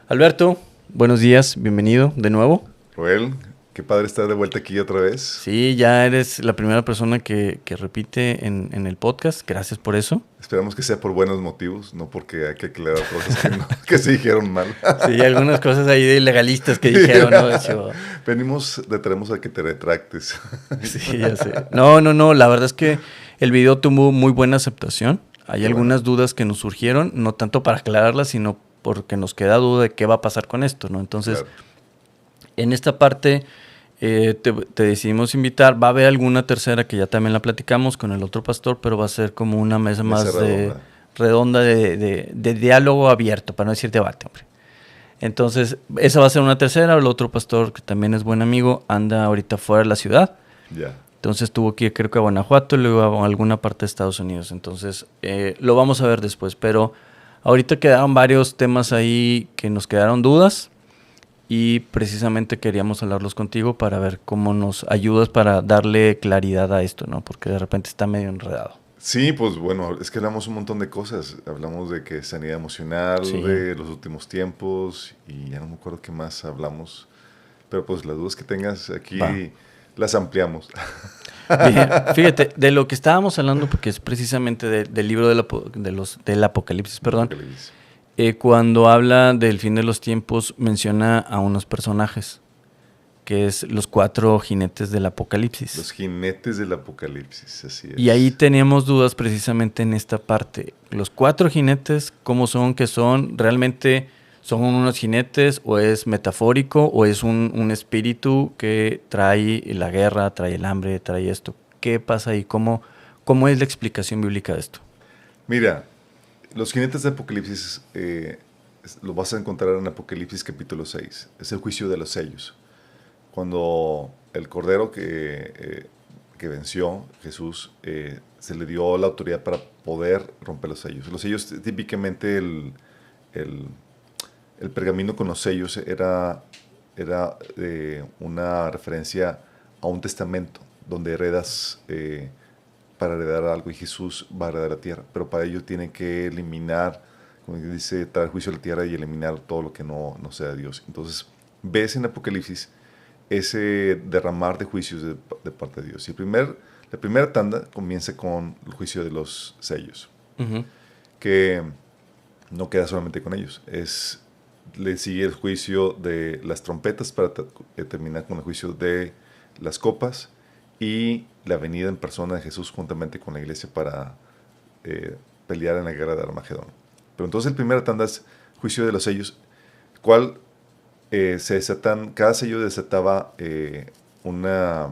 Alberto, buenos días, bienvenido de nuevo. Joel, qué padre estar de vuelta aquí otra vez. Sí, ya eres la primera persona que repite en el podcast, gracias por eso. Esperamos que sea por buenos motivos, no porque hay que aclarar cosas que se dijeron mal. Sí, algunas cosas ahí de legalistas que dijeron, ¿no? De hecho, Traemos a que te retractes. sí, ya sé. No, la verdad es que el video tuvo muy buena aceptación. Hay Qué algunas bueno. dudas que nos surgieron, no tanto para aclararlas, sino porque nos queda duda de qué va a pasar con esto, ¿no? Entonces, Claro. en esta parte te decidimos invitar. Va a haber alguna tercera que ya también la platicamos con el otro pastor, pero va a ser como una mesa Mesa más redonda. redonda de diálogo abierto, para no decir debate, hombre. Entonces, esa va a ser una tercera. El otro pastor, que también es buen amigo, anda ahorita fuera de la ciudad. Ya. Entonces tuvo que ir, creo que a Guanajuato y luego a alguna parte de Estados Unidos. Entonces, lo vamos a ver después. Pero ahorita quedaron varios temas ahí que nos quedaron dudas. Y precisamente queríamos hablarlos contigo para ver cómo nos ayudas para darle claridad a esto, ¿no? Porque de repente está medio enredado. Sí, pues bueno, es que hablamos un montón de cosas. Hablamos de que sanidad emocional, Sí. de los últimos tiempos, y ya no me acuerdo qué más hablamos. Pero pues las dudas que tengas Va. aquí las ampliamos. Bien, fíjate, de lo que estábamos hablando, porque es precisamente del libro del Apocalipsis, perdón, Apocalipsis. cuando habla del fin de los tiempos, menciona a unos personajes, que es los 4 jinetes del Apocalipsis. Los jinetes del Apocalipsis, así Y ahí es. teníamos dudas precisamente en esta parte. Los 4 jinetes, ¿cómo son? ¿Qué son? ¿Realmente son unos jinetes o es metafórico o es un espíritu que trae la guerra, trae el hambre, trae esto? ¿Qué pasa ahí? ¿Cómo es la explicación bíblica de esto? Mira, los jinetes de Apocalipsis lo vas a encontrar en Apocalipsis capítulo 6. Es el juicio de los sellos. Cuando el cordero que venció, Jesús, se le dio la autoridad para poder romper los sellos. Los sellos, típicamente el, el pergamino con los sellos era una referencia a un testamento donde heredas para heredar algo y Jesús va a heredar la tierra, pero para ello tiene que eliminar, como dice, traer juicio a la tierra y eliminar todo lo que no sea de Dios. Entonces, ves en Apocalipsis ese derramar de juicios de parte de Dios. Y la primera tanda comienza con el juicio de los sellos, Ujú. que no queda solamente con ellos, le sigue el juicio de las trompetas para terminar con el juicio de las copas y la venida en persona de Jesús juntamente con la iglesia para pelear en la guerra de Armagedón. Pero entonces el primer tanda es juicio de los sellos, cual cada sello desataba una,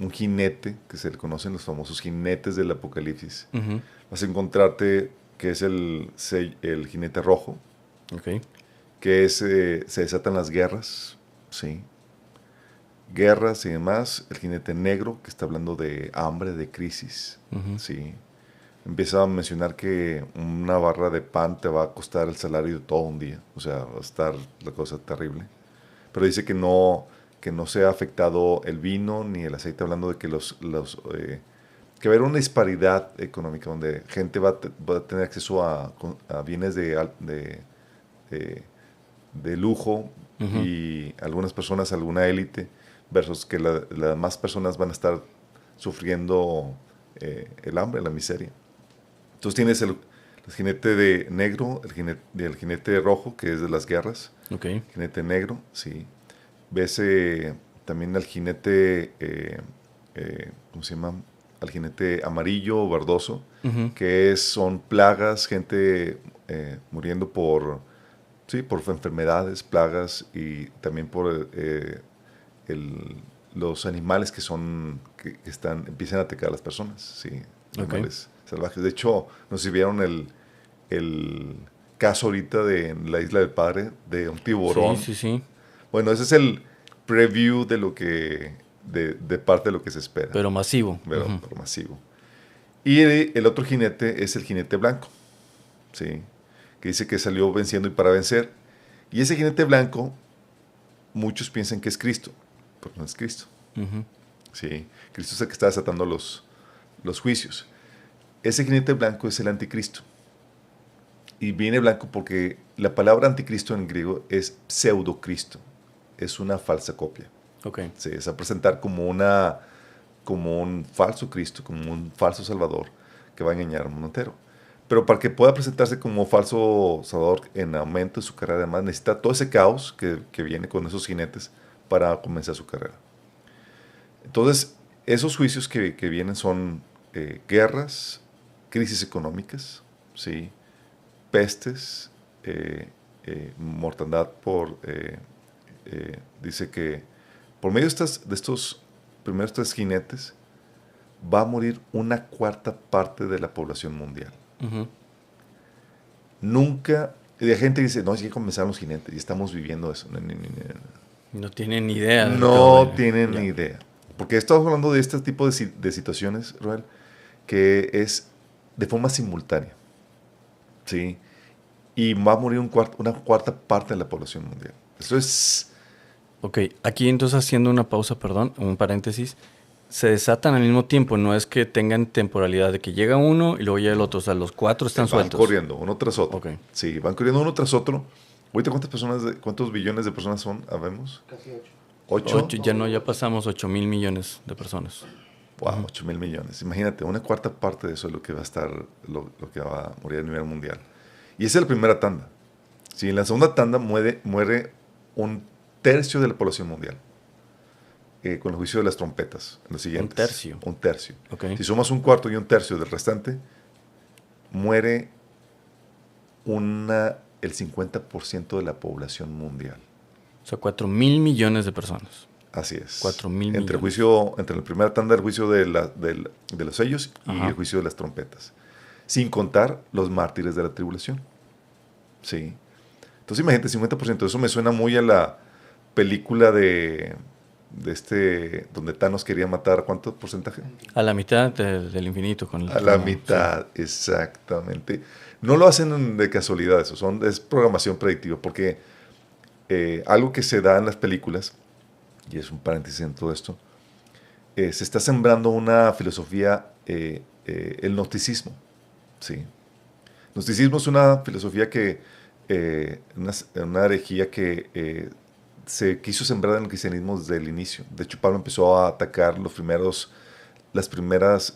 un jinete, que se le conocen los famosos jinetes del Apocalipsis. Ujú. Vas a encontrarte que es el jinete rojo, Ok. que se desatan las guerras, ¿sí? Guerras y demás. El jinete negro, que está hablando de hambre, de crisis, Ujú. ¿sí? Empieza a mencionar que una barra de pan te va a costar el salario de todo un día. O sea, va a estar la cosa terrible. Pero dice que no se ha afectado el vino ni el aceite, hablando de que que va a haber una disparidad económica donde gente va a tener acceso a bienes de, de lujo Ujú. y algunas personas, alguna élite, versus que las demás personas van a estar sufriendo el hambre, la miseria. Entonces tienes el jinete de negro, el jinete rojo, que es de las guerras, Ok. jinete negro, sí. Ves también al jinete, ¿cómo se llama? Al jinete amarillo o verdoso, Ujú. que son plagas, gente muriendo sí, por enfermedades, plagas y también por el- los animales empiezan a atacar a las personas, sí, Ok. animales salvajes. De hecho, no sé si vieron el caso ahorita de la Isla del Padre de un Sí, tiburón. sí, sí. Bueno, ese es el preview de parte de lo que se espera, Pero masivo. Ujú. pero masivo. Y el otro jinete es el jinete blanco, ¿sí? Que dice que salió venciendo y para vencer. Y ese jinete blanco, muchos piensan que es Cristo, pero no es Cristo, Ujú. ¿sí? Cristo es el que está desatando los juicios. Ese jinete blanco es el anticristo. Y viene blanco porque la palabra anticristo en griego es pseudocristo, es una falsa copia. Ok. Se va a presentar como un falso Cristo, como un falso Salvador que va a engañar al mundo entero. Pero para que pueda presentarse como falso Salvador en aumento de su carrera, además necesita todo ese caos que viene con esos jinetes para comenzar su carrera. Entonces, esos juicios que vienen son guerras, crisis económicas, ¿sí? Pestes, mortandad dice que por medio de estos primeros 3 jinetes va a morir 1/4 parte de la población mundial. Ujú. Nunca, y la gente dice, no, es que comenzaron los jinetes y estamos viviendo eso. No tienen ni idea del todo. No tienen ni idea. Porque estamos hablando de este tipo de situaciones, Roel, que es de forma simultánea. ¿Sí? Y va a morir 1/4 parte de la población mundial. Eso es... Ok, aquí entonces haciendo una pausa, perdón, un paréntesis, se desatan al mismo tiempo, no es que tengan temporalidad de que llega uno y luego llega el otro, o sea, los 4 están Van sueltos. corriendo uno tras otro. Ok. Sí, van corriendo uno tras otro. Ahorita, ¿cuántos billones de personas son? ¿Habemos? Casi 8. 8. Ya pasamos 8,000,000,000 de personas. Wow, 8,000,000,000. Imagínate, 1/4 parte de eso es lo que va a estar, lo que va a morir a nivel mundial. Y esa es la primera tanda. Si en la segunda tanda muere 1/3 de la población mundial. Con el juicio de las trompetas. En los siguientes. 1/3. 1/3. Ok. Si sumas 1/4 y 1/3 del restante, muere el 50% de la población mundial. O sea, 4,000,000,000 de personas. Así es. 4,000,000,000. Entre la primera tanda, el juicio de los sellos y Ajá. el juicio de las trompetas. Sin contar los mártires de la tribulación. Sí. Entonces imagínate, 50%. Eso me suena muy a la película donde Thanos quería matar, ¿cuánto porcentaje? A la mitad del infinito. Con el A la trono, mitad, exactamente. No lo hacen de casualidad eso, es programación predictiva, porque algo que se da en las películas, y es un paréntesis en todo esto, se está sembrando una filosofía, el gnosticismo. ¿Sí? Gnosticismo es una filosofía una herejía que se quiso sembrar en el cristianismo desde el inicio. De hecho, Pablo empezó a atacar las primeras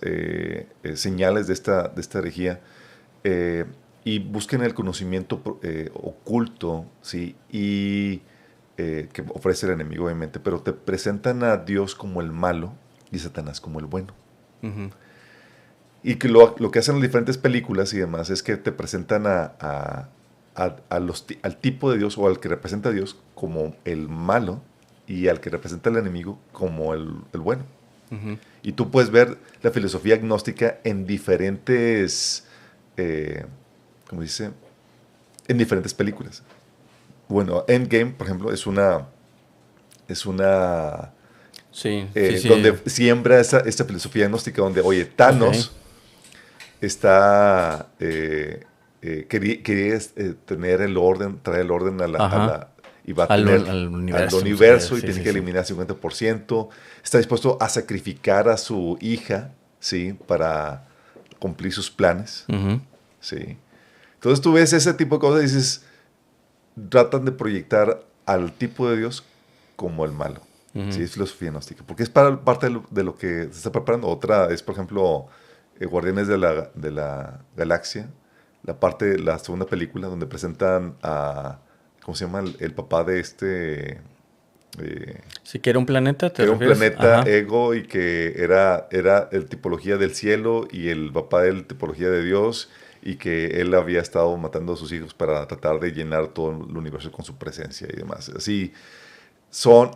señales de esta herejía, y busquen el conocimiento oculto, ¿sí? Y que ofrece el enemigo, obviamente, pero te presentan a Dios como el malo y Satanás como el bueno. Ujú. Y que lo que hacen las diferentes películas y demás es que te presentan al tipo de Dios o al que representa a Dios como el malo y al que representa al enemigo como el bueno. Ujú. Y tú puedes ver la filosofía agnóstica en diferentes, ¿cómo dice? En diferentes películas. Bueno, Endgame, por ejemplo, es una Sí, donde siembra esta filosofía agnóstica donde, oye, Thanos está quería tener el orden, traer el orden y va a tener al universo, y sí, tiene sí, que sí. eliminar 50%. Está dispuesto a sacrificar a su hija, ¿sí? Para cumplir sus planes, Ujú. ¿sí? Entonces tú ves ese tipo de cosas y dices, tratan de proyectar al tipo de Dios como el malo. Ujú. Sí, es filosofía gnóstica. Porque es parte de lo que se está preparando. Otra es, por ejemplo, Guardianes de la Galaxia, la segunda película, donde presentan a, ¿cómo se llama? El papá de Sí, que era un planeta, ¿te era un refieres? planeta Ajá. Ego y que era el tipología del cielo y el papá de él tipología de Dios y que él había estado matando a sus hijos para tratar de llenar todo el universo con su presencia y demás. Así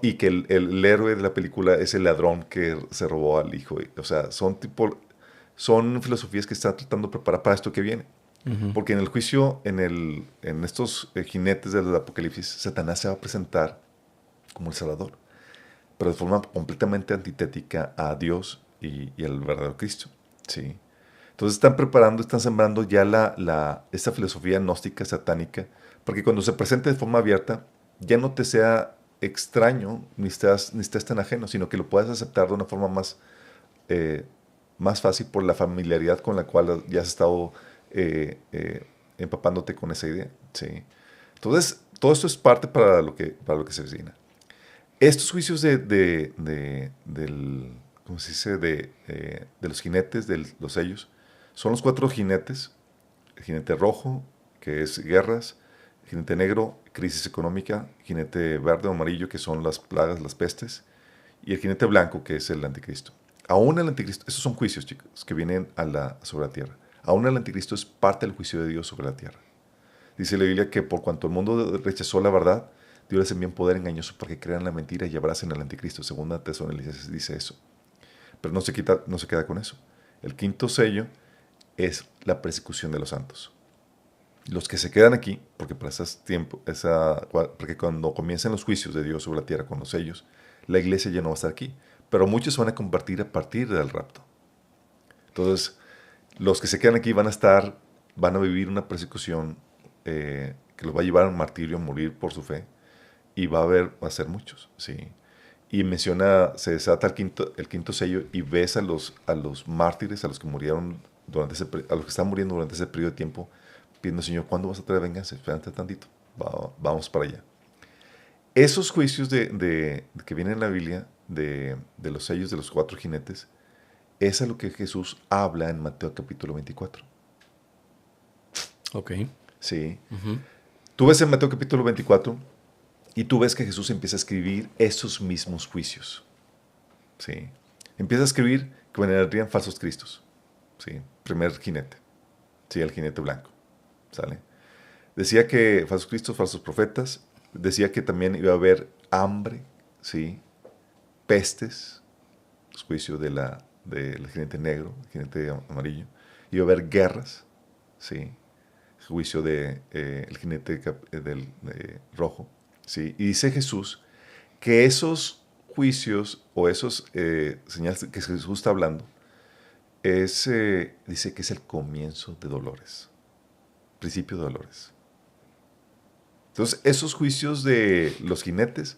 y que el héroe de la película es el ladrón que se robó al hijo. O sea, son filosofías que están tratando de preparar para esto que viene. Ujú. Porque en el juicio, en estos jinetes del Apocalipsis, Satanás se va a presentar como el Salvador, pero de forma completamente antitética a Dios y al verdadero Cristo. ¿Sí? Entonces están sembrando ya esta filosofía gnóstica satánica, porque cuando se presente de forma abierta, ya no te sea extraño ni estés tan ajeno, sino que lo puedas aceptar de una forma más fácil por la familiaridad con la cual ya has estado empapándote con esa idea. ¿Sí? Entonces, todo esto es parte para lo que se avecina. Estos juicios ¿cómo se dice? De los jinetes, de los sellos, son los 4 jinetes. El jinete rojo, que es guerras, jinete negro, crisis económica, jinete verde o amarillo, que son las plagas, las pestes, y el jinete blanco, que es el anticristo. Aún el anticristo, esos son juicios, chicos, que vienen sobre la tierra. Aún el anticristo es parte del juicio de Dios sobre la tierra. Dice la Biblia que por cuanto el mundo rechazó la verdad, Dios les envió un poder engañoso para que crean la mentira y abracen al anticristo. Segunda Tesalonicenses dice eso. Pero no se queda con eso. El quinto sello es la persecución de los santos. Los que se quedan aquí, porque para porque cuando comiencen los juicios de Dios sobre la tierra con los sellos, la iglesia ya no va a estar aquí. Pero muchos van a convertir a partir del rapto. Entonces, los que se quedan aquí van a vivir una persecución que los va a llevar a un martirio, a morir por su fe, y va a ser muchos, ¿sí? Y se desata el quinto sello y ves a los mártires, a los que murieron a los que están muriendo durante ese periodo de tiempo, pidiendo, Señor, ¿cuándo vas a traer venganza? Espérate tantito, vamos para allá. Esos juicios que vienen en la Biblia, de los sellos de los 4 jinetes, es a lo que Jesús habla en Mateo capítulo 24. Ok. Sí. Ujú. Tú ves en Mateo capítulo 24 y tú ves que Jesús empieza a escribir esos mismos juicios. Sí. Empieza a escribir que vendrían falsos cristos. Sí. Primer jinete. Sí, el jinete blanco. ¿Sale? Decía que falsos cristos, falsos profetas. Decía que también iba a haber hambre. Sí. Pestes. Juicio del jinete negro, el jinete amarillo. Iba a haber guerras. Sí. Juicio el jinete rojo. ¿Sí? Y dice Jesús que esos juicios o esos señales que Jesús está hablando, dice que es el comienzo de dolores, principio de dolores. Entonces, esos juicios de los jinetes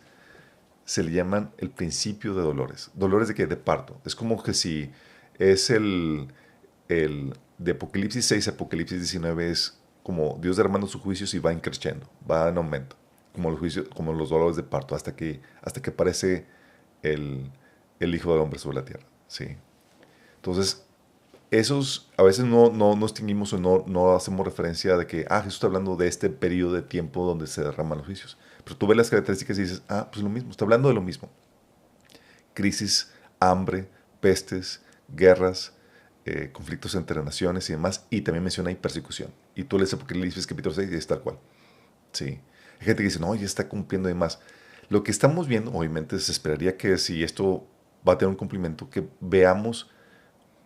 se le llaman el principio de dolores. ¿Dolores de qué? De parto. Es como que si es el de Apocalipsis 6, Apocalipsis 19 es como Dios derramando sus juicios y va increciendo, va en aumento, como los juicios, como los dolores de parto, hasta que aparece el Hijo del Hombre sobre la tierra. ¿Sí? Entonces, esos a veces no distinguimos o no hacemos referencia de que, Jesús está hablando de este periodo de tiempo donde se derraman los juicios. Pero tú ves las características y dices, pues lo mismo, está hablando de lo mismo. Crisis, hambre, pestes, guerras, conflictos entre naciones y demás, y también menciona ahí persecución. Y tú lees Apocalipsis capítulo 6 y es tal cual. Sí. Hay gente que dice, no, ya está cumpliendo y demás. Lo que estamos viendo, obviamente, se esperaría que si esto va a tener un cumplimiento, que veamos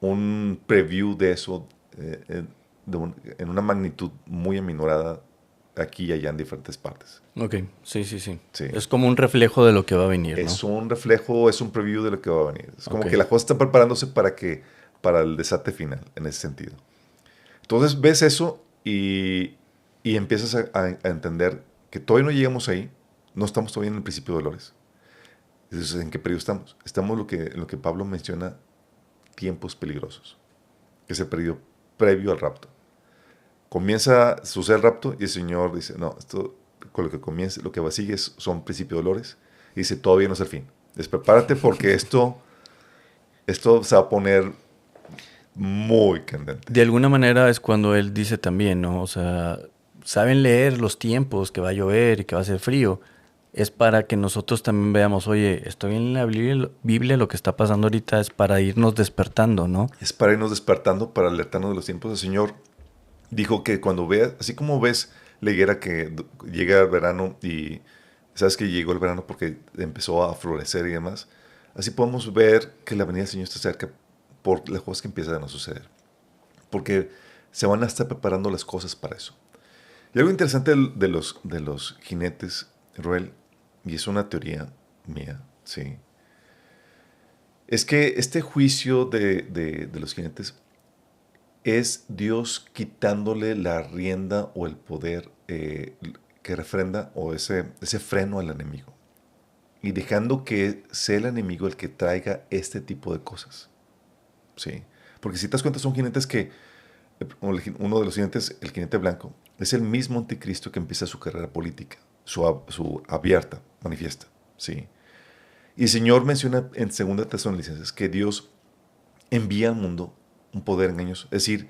un preview de eso en una magnitud muy aminorada aquí y allá en diferentes partes. Ok, sí, sí, sí. Sí. Es como un reflejo de lo que va a venir, ¿no? Es un reflejo, es un preview de lo que va a venir. Es como Ok. que la cosa está preparándose para el desate final, en ese sentido. Entonces ves eso y empiezas a entender que todavía no llegamos ahí, no estamos todavía en el principio de dolores. Entonces, ¿en qué periodo estamos? Estamos en lo que Pablo menciona, tiempos peligrosos, que es el periodo previo al rapto. Sucede el rapto y el Señor dice, no, esto con lo que comienza, lo que va a seguir son principios de dolores. Y dice, todavía no es el fin. Prepárate porque esto se va a poner muy candente. De alguna manera es cuando él dice también, ¿no? O sea, saben leer los tiempos, que va a llover y que va a hacer frío. Es para que nosotros también veamos, oye, estoy en la Biblia, lo que está pasando ahorita es para irnos despertando, ¿no? Es para irnos despertando, para alertarnos de los tiempos. El Señor dijo que cuando veas, así como ves la higuera que llega el verano y sabes que llegó el verano porque empezó a florecer y demás, así podemos ver que la venida del Señor está cerca por las cosas que empiezan a suceder. Porque se van a estar preparando las cosas para eso. Y algo interesante de los jinetes, Roel, y es una teoría mía, sí, es que este juicio de los jinetes es Dios quitándole la rienda o el poder que refrenda o ese freno al enemigo y dejando que sea el enemigo el que traiga este tipo de cosas. ¿Sí? Porque si te das cuenta son jinetes que uno de los jinetes, el jinete blanco, es el mismo anticristo que empieza su carrera política, su abierta, manifiesta, ¿sí? Y el Señor menciona en 2 Tesalonicenses que Dios envía al mundo un poder engañoso. Es decir,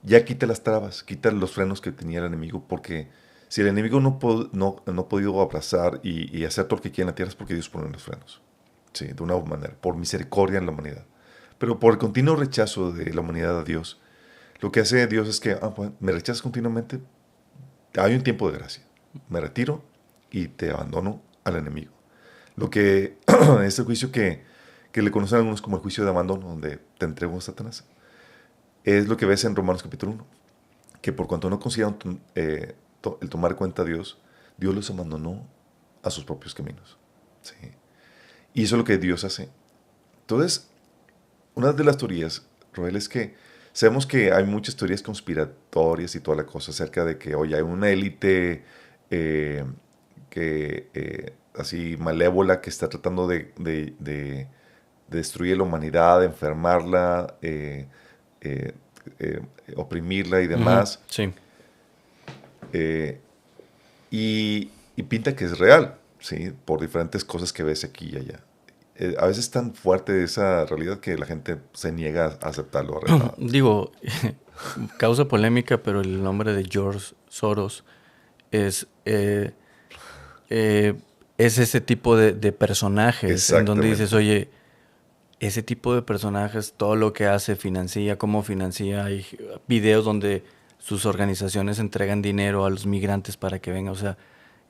ya quita las trabas, quita los frenos que tenía el enemigo, porque si el enemigo no ha podido abrazar y hacer todo lo que quiere en la tierra es porque Dios pone los frenos. Sí, de una manera, por misericordia en la humanidad. Pero por el continuo rechazo de la humanidad a Dios, lo que hace Dios es que, pues, me rechazas continuamente, hay un tiempo de gracia. Me retiro y te abandono al enemigo. Lo que es el juicio que le conocen algunos como el juicio de abandono, donde te entrego a Satanás. Es lo que ves en Romanos capítulo 1, que por cuanto no consideraron el tomar cuenta a Dios, Dios los abandonó a sus propios caminos. ¿Sí? Y eso es lo que Dios hace. Entonces, una de las teorías, Roel, es que sabemos que hay muchas teorías conspiratorias y toda la cosa acerca de que, oye, hay una élite así malévola que está tratando de destruir la humanidad, de enfermarla, eh, oprimirla y Ujú, demás. sí. eh, y pinta que es real, ¿sí? Por diferentes cosas que ves aquí y allá. A veces es tan fuerte esa realidad que la gente se niega a aceptarlo. Digo, causa polémica, pero el nombre de George Soros es, eh, es ese tipo de personajes en donde dices, Exactamente. oye, ese tipo de personajes, todo lo que hace, financia, cómo financia, hay videos donde sus organizaciones entregan dinero a los migrantes para que vengan, o sea,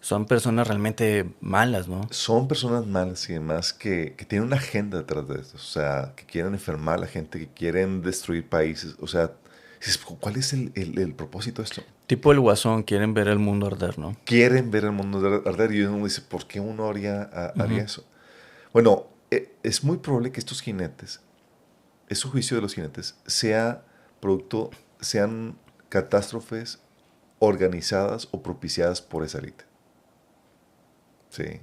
son personas realmente malas, ¿no? Son personas malas y demás que tienen una agenda detrás de esto. O sea, que quieren enfermar a la gente, que quieren destruir países. O sea, dices, ¿cuál es el propósito de esto? Tipo el Guasón, quieren ver el mundo arder, ¿no? Quieren ver el mundo arder y uno dice, ¿por qué uno haría Ujú. eso? Bueno, es muy probable que estos jinetes, ese juicio de los jinetes, sean catástrofes organizadas o propiciadas por esa élite. Sí.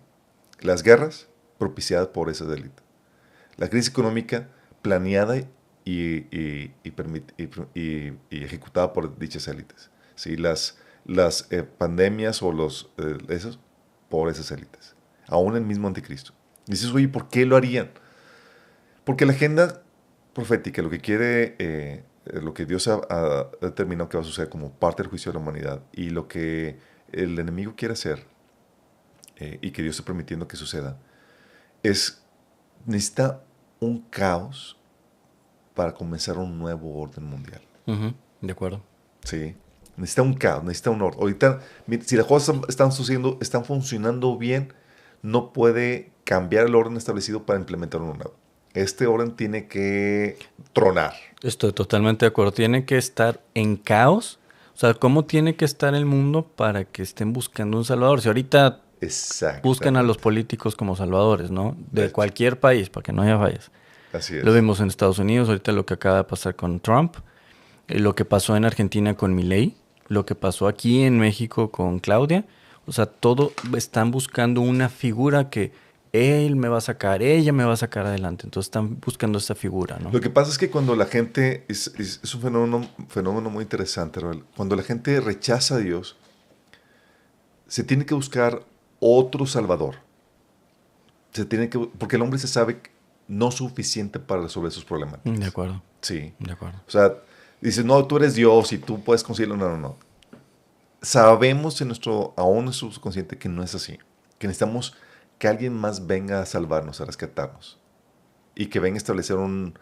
Las guerras propiciadas por esa élite. La crisis económica planeada y ejecutada por dichas élites. ¿Sí? Las pandemias o esos por esas élites. Aún el mismo anticristo. Dices, oye, ¿por qué lo harían? Porque la agenda profética, lo que quiere, lo que Dios ha determinado que va a suceder como parte del juicio de la humanidad y lo que el enemigo quiere hacer y que Dios está permitiendo que suceda, necesita un caos para comenzar un nuevo orden mundial. Ujú, de acuerdo. ¿Sí? Necesita un caos, necesita un orden. Ahorita, si las cosas están funcionando bien, no puede cambiar el orden establecido para implementar uno nuevo. Este orden tiene que tronar. Estoy totalmente de acuerdo. Tiene que estar en caos. O sea, ¿cómo tiene que estar el mundo para que estén buscando un salvador? Si ahorita buscan a los Exactamente. políticos como salvadores, ¿no? De De hecho, cualquier país, para que no haya fallas. así Lo es. vimos en Estados Unidos, ahorita lo que acaba de pasar con Trump, lo que pasó en Argentina con Milei, lo que pasó aquí en México con Claudia. O sea, todo están buscando una figura que él me va a sacar, ella me va a sacar adelante. Entonces están buscando esta figura, ¿no? Lo que pasa es que cuando la gente, es un fenómeno muy interesante, Raúl. Cuando la gente rechaza a Dios, se tiene que buscar otro salvador. Porque el hombre se sabe no suficiente para resolver sus De problemáticas. acuerdo, Sí. de acuerdo. O sea, dices, no, tú eres Dios y tú puedes conseguirlo. No, no, no. Sabemos aún en nuestro subconsciente que no es así. Que necesitamos que alguien más venga a salvarnos, a rescatarnos. Y que venga a establecer un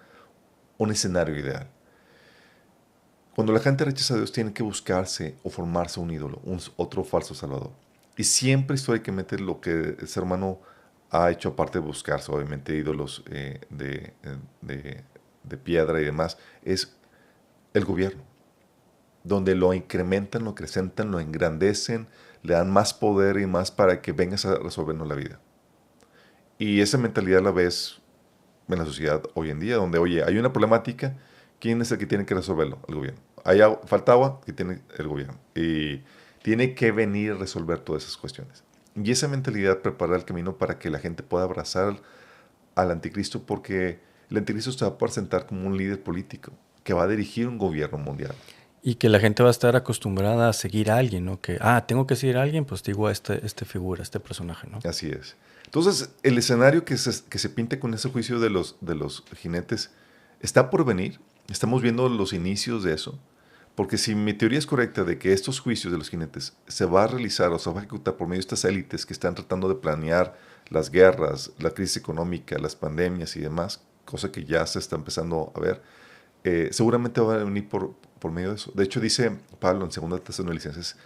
escenario ideal. Cuando la gente rechaza a Dios, tiene que buscarse o formarse un ídolo, otro falso salvador. Y siempre históricamente lo que el ser humano ha hecho, aparte de buscarse, obviamente, ídolos de piedra y demás, es el gobierno, donde lo incrementan, lo acrecentan, lo engrandecen, le dan más poder y más para que vengas a resolvernos la vida. Y esa mentalidad la ves en la sociedad hoy en día, donde, oye, hay una problemática, ¿quién es el que tiene que resolverlo? El gobierno. Falta agua, que tiene el gobierno. Y tiene que venir a resolver todas esas cuestiones. Y esa mentalidad prepara el camino para que la gente pueda abrazar al anticristo, porque el anticristo se va a presentar como un líder político que va a dirigir un gobierno mundial. Y que la gente va a estar acostumbrada a seguir a alguien, ¿no? Que, tengo que seguir a alguien, pues digo a este figura, este personaje, ¿no? Así es. Entonces, el escenario que se pinta con ese juicio de los jinetes está por venir. Estamos viendo los inicios de eso. Porque si mi teoría es correcta de que estos juicios de los jinetes se va a realizar o se va a ejecutar por medio de estas élites que están tratando de planear las guerras, la crisis económica, las pandemias y demás, cosa que ya se está empezando a ver, seguramente va a venir por medio de eso. De hecho, dice Pablo en 2 Tesalonicenses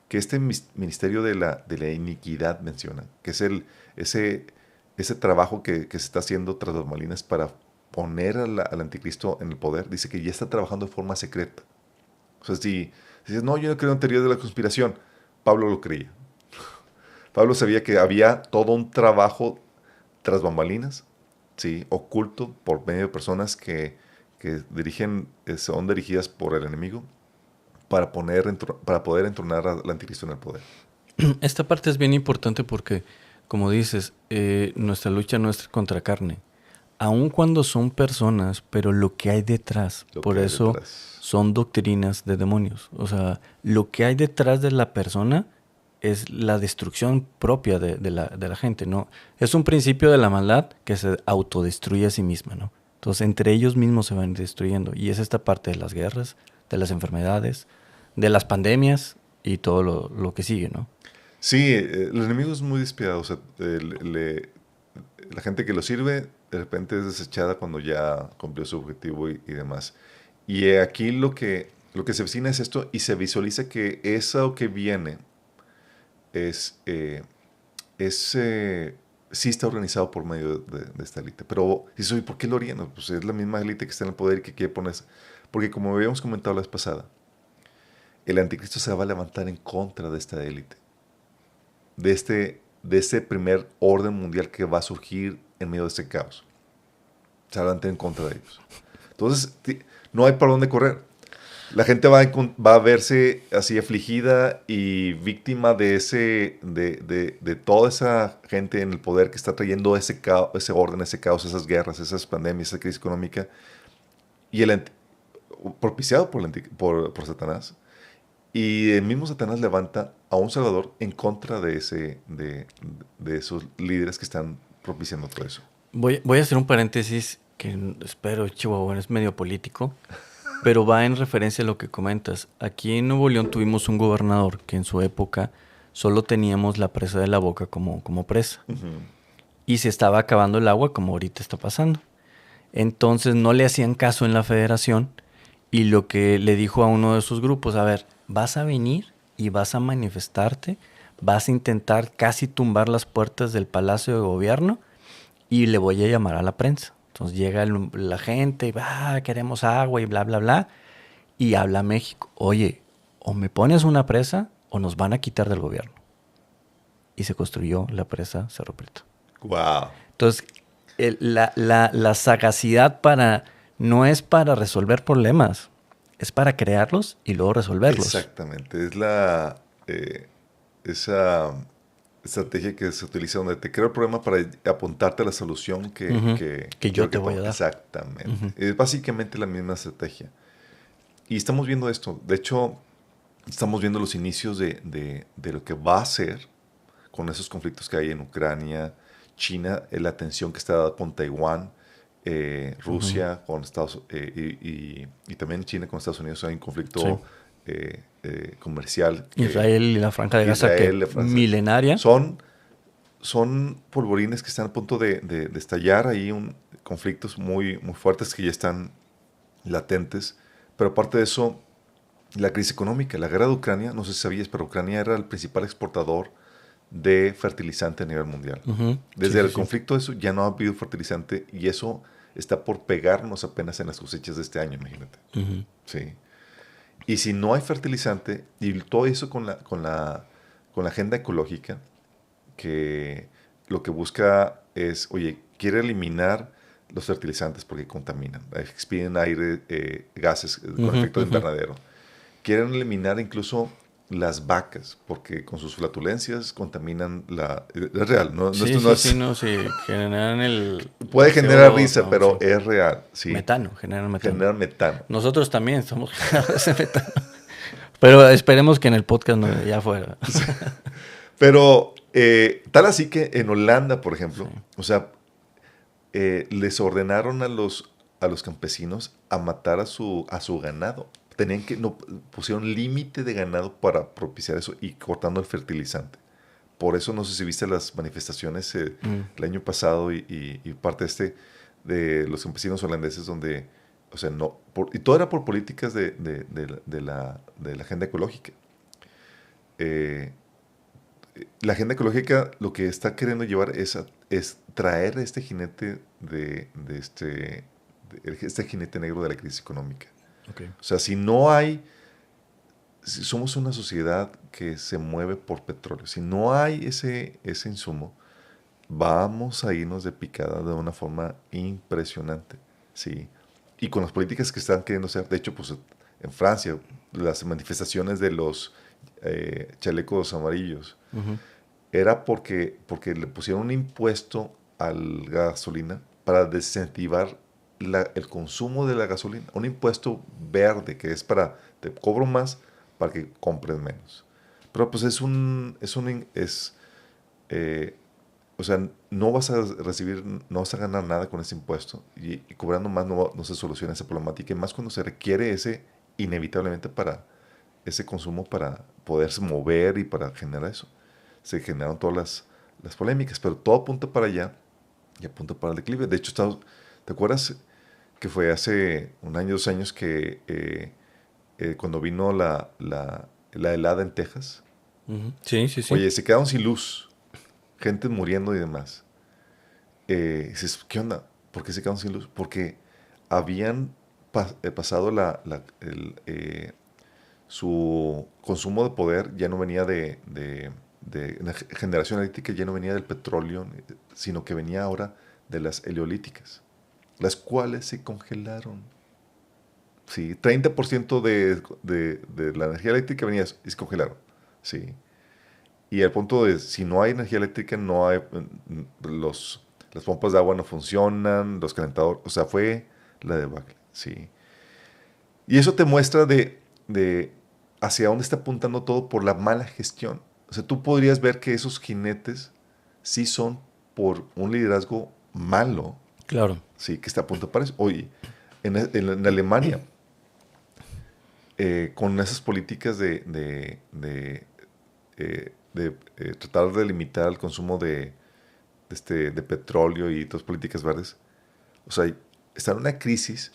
que este ministerio de la iniquidad menciona, que es ese trabajo que se está haciendo tras las bambalinas para poner al anticristo en el poder, dice que ya está trabajando de forma secreta. O sea, si dices, no, yo no creo en teorías de la conspiración, Pablo lo creía. Pablo sabía que había todo un trabajo tras bambalinas, ¿sí? Oculto por medio de personas que son dirigidas por el enemigo para poder entronar al anticristo en el poder. Esta parte es bien importante porque, como dices, nuestra lucha no es contra carne. Aun cuando son personas, pero lo que hay detrás, por eso son doctrinas de demonios. O sea, lo que hay detrás de la persona es la destrucción propia de la gente, ¿no? Es un principio de la maldad que se autodestruye a sí misma, ¿no? Entonces, entre ellos mismos se van destruyendo. Y es esta parte de las guerras, de las enfermedades, de las pandemias y todo lo que sigue, ¿no? Sí, el enemigo es muy despiadado. O sea, la gente que lo sirve de repente es desechada cuando ya cumplió su objetivo y demás. Y aquí lo que se avecina es esto y se visualiza que eso que viene sí está organizado por medio de esta élite. Pero, ¿y por qué lo harían? Pues es la misma élite que está en el poder y que quiere ponerse. Porque como habíamos comentado la vez pasada, el anticristo se va a levantar en contra de esta élite. De este primer orden mundial que va a surgir en medio de ese caos. Se va a levantar en contra de ellos. Entonces, no hay para dónde correr. La gente va a verse así afligida y víctima de toda esa gente en el poder que está trayendo ese orden, ese caos, esas guerras, esas pandemias, esa crisis económica, y propiciado por Satanás. Y el mismo Satanás levanta a un Salvador en contra de esos líderes que están propiciando todo eso. Voy a hacer un paréntesis que espero, Chihuahua, es medio político, pero va en referencia a lo que comentas. Aquí en Nuevo León tuvimos un gobernador que en su época solo teníamos la presa de la Boca como presa. Uh-huh. Y se estaba acabando el agua como ahorita está pasando. Entonces no le hacían caso en la federación y lo que le dijo a uno de sus grupos, a ver, vas a venir y vas a manifestarte, vas a intentar casi tumbar las puertas del Palacio de Gobierno y le voy a llamar a la prensa. Entonces llega la gente y queremos agua y bla, bla, bla. Y habla México. Oye, o me pones una presa o nos van a quitar del gobierno. Y se construyó la presa Cerro Prieto. Wow. Entonces, la sagacidad no es para resolver problemas, es para crearlos y luego resolverlos. Exactamente. Es esa estrategia que se utiliza donde te creo el problema para apuntarte a la solución que yo te voy a dar. Exactamente. Uh-huh. Es básicamente la misma estrategia. Y estamos viendo esto. De hecho, estamos viendo los inicios de lo que va a ser con esos conflictos que hay en Ucrania, China, la tensión que está dada con Taiwán, Rusia, uh-huh, con Estados y también China con Estados Unidos. Hay un conflicto comercial. Israel y la Franja de Gaza, milenaria. Son polvorines que están a punto de estallar. Hay conflictos muy, muy fuertes que ya están latentes. Pero aparte de eso, la crisis económica, la guerra de Ucrania, no sé si sabías, pero Ucrania era el principal exportador de fertilizante a nivel mundial. Uh-huh. Desde el conflicto de eso ya no ha habido fertilizante y eso está por pegarnos apenas en las cosechas de este año, imagínate. Uh-huh. Sí. Y si no hay fertilizante, y todo eso con la agenda ecológica, que lo que busca es, oye, quiere eliminar los fertilizantes porque contaminan, expiden aire, gases con efecto de invernadero. Quieren eliminar incluso las vacas, porque con sus flatulencias contaminan es real, ¿no? Generan puede generar risa, no, pero sí. Es real, sí. Generan metano. Generan metano. Nosotros también somos generadores de metano. Pero esperemos que en el podcast no, ya fuera. Pero tal así que en Holanda, por ejemplo, Sí. o sea, les ordenaron a los campesinos a matar a su ganado. Tenían que, no, pusieron límite de ganado para propiciar eso y cortando el fertilizante. Por eso no sé si viste las manifestaciones el año pasado y parte de los campesinos holandeses donde, o sea, no, y todo era por políticas de la agenda ecológica. Eh, la agenda ecológica lo que está queriendo llevar es traer este jinete este jinete negro de la crisis económica. Okay. O sea, si somos una sociedad que se mueve por petróleo, si no hay ese insumo, vamos a irnos de picada de una forma impresionante, ¿sí? Y con las políticas que están queriendo hacer, de hecho, pues en Francia, las manifestaciones de los chalecos amarillos, era porque le pusieron un impuesto a la gasolina para desincentivar el consumo de la gasolina. Un impuesto verde que es te cobro más para que compres menos. Pero pues o sea, no vas no vas a ganar nada con ese impuesto y cobrando más no se soluciona esa problemática y más cuando se requiere inevitablemente para ese consumo para poderse mover y para generar eso. Se generaron todas las polémicas, pero todo apunta para allá y apunta para el declive. De hecho, ¿te acuerdas que fue hace un año, 2 años que cuando vino la helada en Texas? Sí, sí, sí. Oye, se quedaron sin luz, gente muriendo y demás. Dices, ¿qué onda? ¿Por qué se quedaron sin luz? Porque habían pasado su consumo de poder ya no venía de la generación eléctrica, ya no venía del petróleo, sino que venía ahora de las heliolíticas, las cuales se congelaron. Sí, 30% de la energía eléctrica venía y se congelaron. Sí. Y al punto de, si no hay energía eléctrica, no hay, las pompas de agua no funcionan, los calentadores, o sea, fue la debacle. Sí. Y eso te muestra de hacia dónde está apuntando todo por la mala gestión. O sea, tú podrías ver que esos jinetes sí son por un liderazgo malo. Claro. Sí, que está a punto para eso. Oye, en Alemania, con esas políticas tratar de limitar el consumo de petróleo y otras políticas verdes, o sea, está en una crisis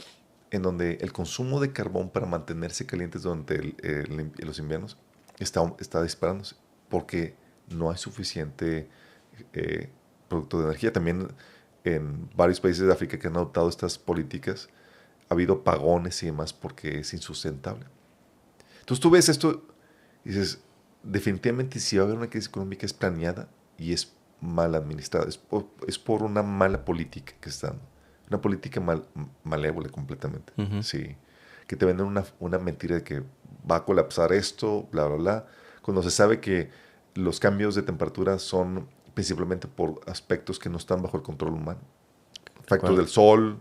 en donde el consumo de carbón para mantenerse calientes durante los inviernos está disparándose porque no hay suficiente producto de energía. También en varios países de África que han adoptado estas políticas ha habido apagones y demás porque es insustentable. Entonces tú ves esto y dices, definitivamente si va a haber una crisis económica es planeada y es mal administrada, es por una mala política que está dando. Una política malévola completamente. Sí. Que te venden una mentira de que va a colapsar esto, bla, bla, bla. Cuando se sabe que los cambios de temperatura son principalmente por aspectos que no están bajo el control humano. Efectos del sol,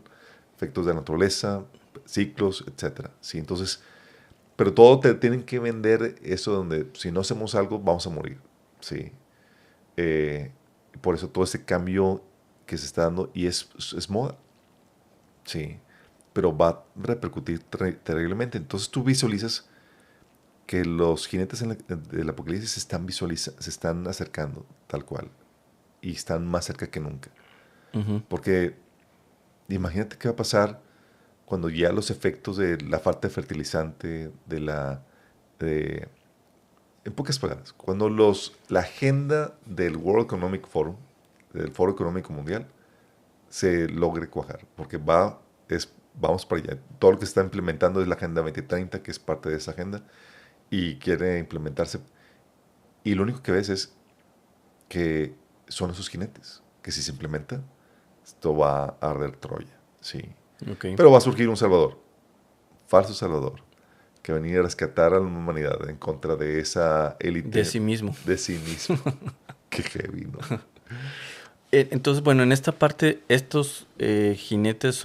efectos de la naturaleza, ciclos, etc. Sí, entonces, pero todo te tienen que vender eso donde si no hacemos algo vamos a morir. Sí. Por eso todo ese cambio que se está dando y es moda. Sí, pero va a repercutir terriblemente. Entonces tú visualizas que los jinetes del apocalipsis se están acercando tal cual y están más cerca que nunca. Porque imagínate qué va a pasar cuando ya los efectos de la falta de fertilizante, en pocas palabras, cuando la agenda del World Economic Forum, del Foro Económico Mundial, se logre cuajar, porque vamos para allá. Todo lo que se está implementando es la Agenda 2030, que es parte de esa agenda, y quiere implementarse. Y lo único que ves es que son esos jinetes, que si se implementa, esto va a arder Troya. Sí. Okay. Pero va a surgir un salvador, falso salvador, que va a venir a rescatar a la humanidad en contra de esa élite. De sí mismo. De sí mismo. Qué heavy, ¿no? Entonces, bueno, en esta parte, estos jinetes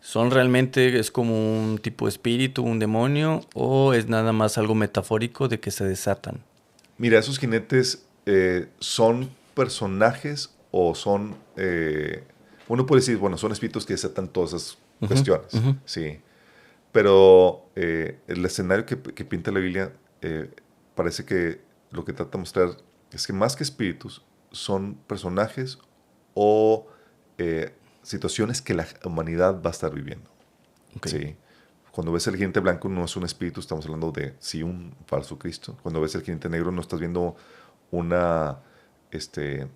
¿Son realmente, es como un tipo de espíritu, un demonio, o es nada más algo metafórico de que se desatan? Mira, esos jinetes son personajes o son... uno puede decir, bueno, son espíritus que desatan todas esas Ujú, cuestiones, ujú. sí. Pero el escenario que pinta la Biblia parece que lo que trata de mostrar es que más que espíritus son personajes o situaciones que la humanidad va a estar viviendo. Ok. Sí. Cuando ves el jinete blanco no es un espíritu, estamos hablando de sí un falso Cristo. Cuando ves el jinete negro no estás viendo una este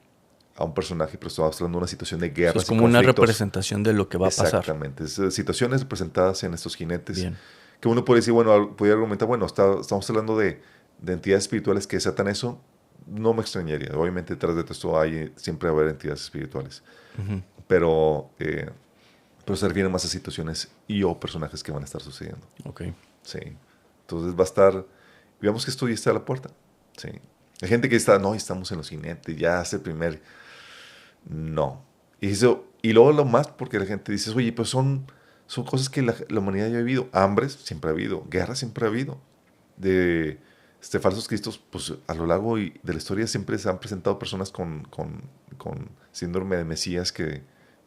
a un personaje, pero estamos hablando de una situación de Eso es guerras y como una conflictos. representación de lo que va a pasar. Exactamente. Es, situaciones representadas en estos jinetes Bien. que uno puede decir, bueno, puede argumentar, bueno, estamos hablando de entidades espirituales que desatan eso. No me extrañaría. Obviamente detrás de todo esto hay siempre va a haber entidades espirituales. Ujú. Pero se refieren más a situaciones y o personajes que van a estar sucediendo. Ok. Sí. Entonces va a estar, digamos que esto ya está a la puerta. Sí. Hay gente que está, no, estamos en los jinetes, ya hace el primer, no. Y luego lo más, porque la gente dice, oye, pues son cosas que la humanidad ya ha vivido. Hambres siempre ha habido, guerras siempre ha habido. De falsos cristos, pues a lo largo de la historia siempre se han presentado personas con síndrome de Mesías que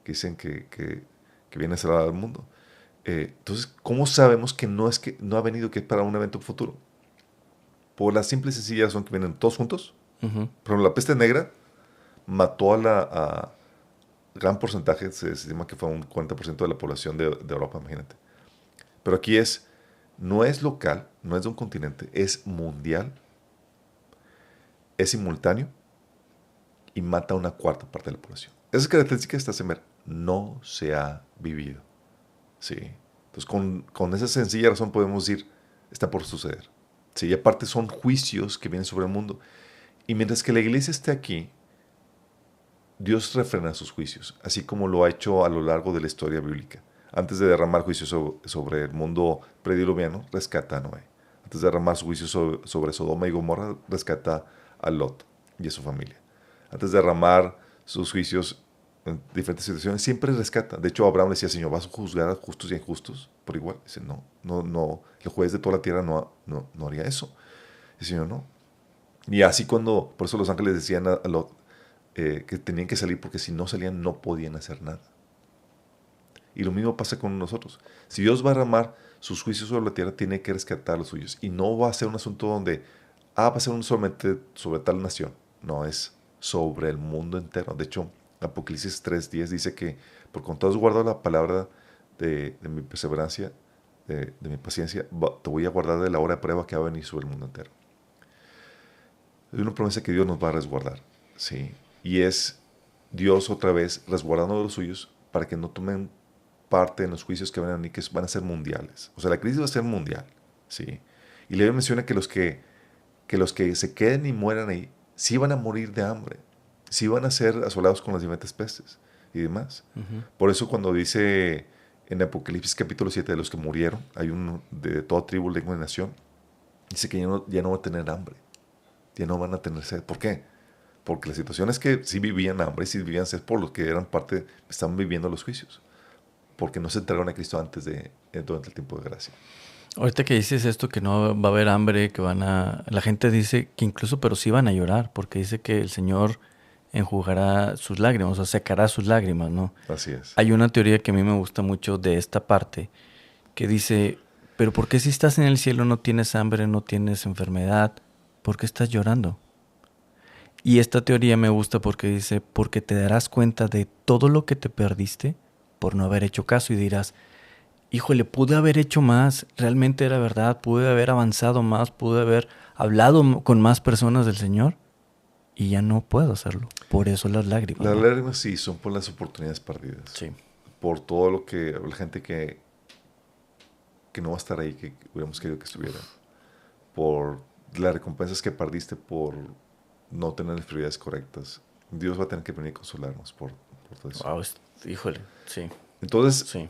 dicen que viene a salvar al mundo. Entonces, ¿cómo sabemos que no ha venido que es para un evento futuro? Por la simple y sencilla razón que vienen todos juntos. Ujú. Pero la peste negra mató a gran porcentaje, se estima que fue un 40% de la población de Europa, imagínate. Pero aquí no es local, no es de un continente, es mundial, es simultáneo y mata a una cuarta parte de la población. Esa característica de esta semana no se ha vivido. Sí. Entonces, con esa sencilla razón podemos decir, está por suceder. Sí, y aparte son juicios que vienen sobre el mundo. Y mientras que la iglesia esté aquí, Dios refrena sus juicios, así como lo ha hecho a lo largo de la historia bíblica. Antes de derramar juicios sobre el mundo prediluviano, rescata a Noé. Antes de derramar su juicio sobre Sodoma y Gomorra, rescata a Lot y a su familia. Antes de derramar sus juicios en diferentes situaciones, siempre rescata. De hecho, Abraham le decía, Señor, ¿vas a juzgar a justos y a injustos por igual? Dice, no, no, no, el juez de toda la tierra no haría eso. El Señor no. Y así por eso los ángeles decían a Lot que tenían que salir porque si no salían no podían hacer nada. Y lo mismo pasa con nosotros. Si Dios va a derramar sus juicios sobre la tierra, tiene que rescatar los suyos. Y no va a ser un asunto donde, va a ser un solamente sobre tal nación. No, es sobre el mundo entero. De hecho, Apocalipsis 3:10 dice que por cuanto has guardado la palabra de mi perseverancia, de mi paciencia, te voy a guardar de la hora de prueba que va a venir sobre el mundo entero. Es una promesa que Dios nos va a resguardar. ¿Sí? Y es Dios otra vez resguardando a los suyos para que no tomen parte en los juicios que van a venir, que van a ser mundiales. O sea, la crisis va a ser mundial. ¿Sí? Y la Biblia menciona que los que se queden y mueran ahí, sí van a morir de hambre. Sí van a ser asolados con las diferentes pestes y demás. Ujú. Por eso cuando dice en Apocalipsis capítulo 7 de los que murieron, hay uno de toda tribu, lengua y nación, dice que ya no va a tener hambre. Ya no van a tener sed. ¿Por qué? Porque la situación es que sí vivían hambre, sí vivían sed por los que eran parte, estaban viviendo los juicios. Porque no se entregaron a Cristo durante el tiempo de gracia. Ahorita que dices esto, que no va a haber hambre, que la gente dice que incluso, pero sí van a llorar, porque dice que el Señor enjugará sus lágrimas, o sea, secará sus lágrimas, ¿no? Así es. Hay una teoría que a mí me gusta mucho de esta parte, que dice, pero ¿por qué si estás en el cielo no tienes hambre, no tienes enfermedad? ¿Por qué estás llorando? Y esta teoría me gusta porque dice, porque te darás cuenta de todo lo que te perdiste por no haber hecho caso y dirás, híjole, pude haber hecho más, realmente era verdad, pude haber avanzado más, pude haber hablado con más personas del Señor y ya no puedo hacerlo. Por eso las lágrimas, Las ¿no? lágrimas sí son por las oportunidades perdidas. Sí. Por todo lo que la gente que no va a estar ahí, que hubiéramos querido que estuviera. Por las recompensas que perdiste por no tener las prioridades correctas. Dios va a tener que venir a consolarnos por todo eso. Wow, híjole, sí, Entonces, sí.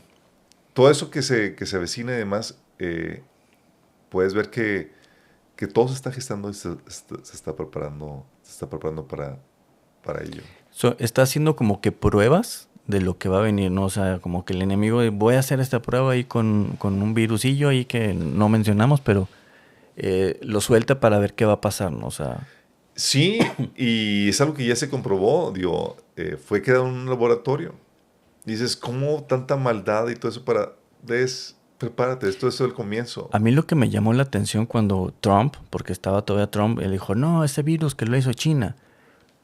todo eso que se avecina y demás, puedes ver que todo se está gestando y se está preparando para ello. Está haciendo como que pruebas de lo que va a venir, ¿no? O sea, como que el enemigo, voy a hacer esta prueba ahí con un virusillo ahí que no mencionamos, pero lo suelta para ver qué va a pasar, ¿no? O sea, Sí, y es algo que ya se comprobó, digo, fue creado en un laboratorio. Dices, ¿cómo tanta maldad y todo eso para... Prepárate, esto es el comienzo. a mí lo que me llamó la atención cuando Trump, porque estaba todavía Trump, él dijo, no, ese virus que lo hizo China.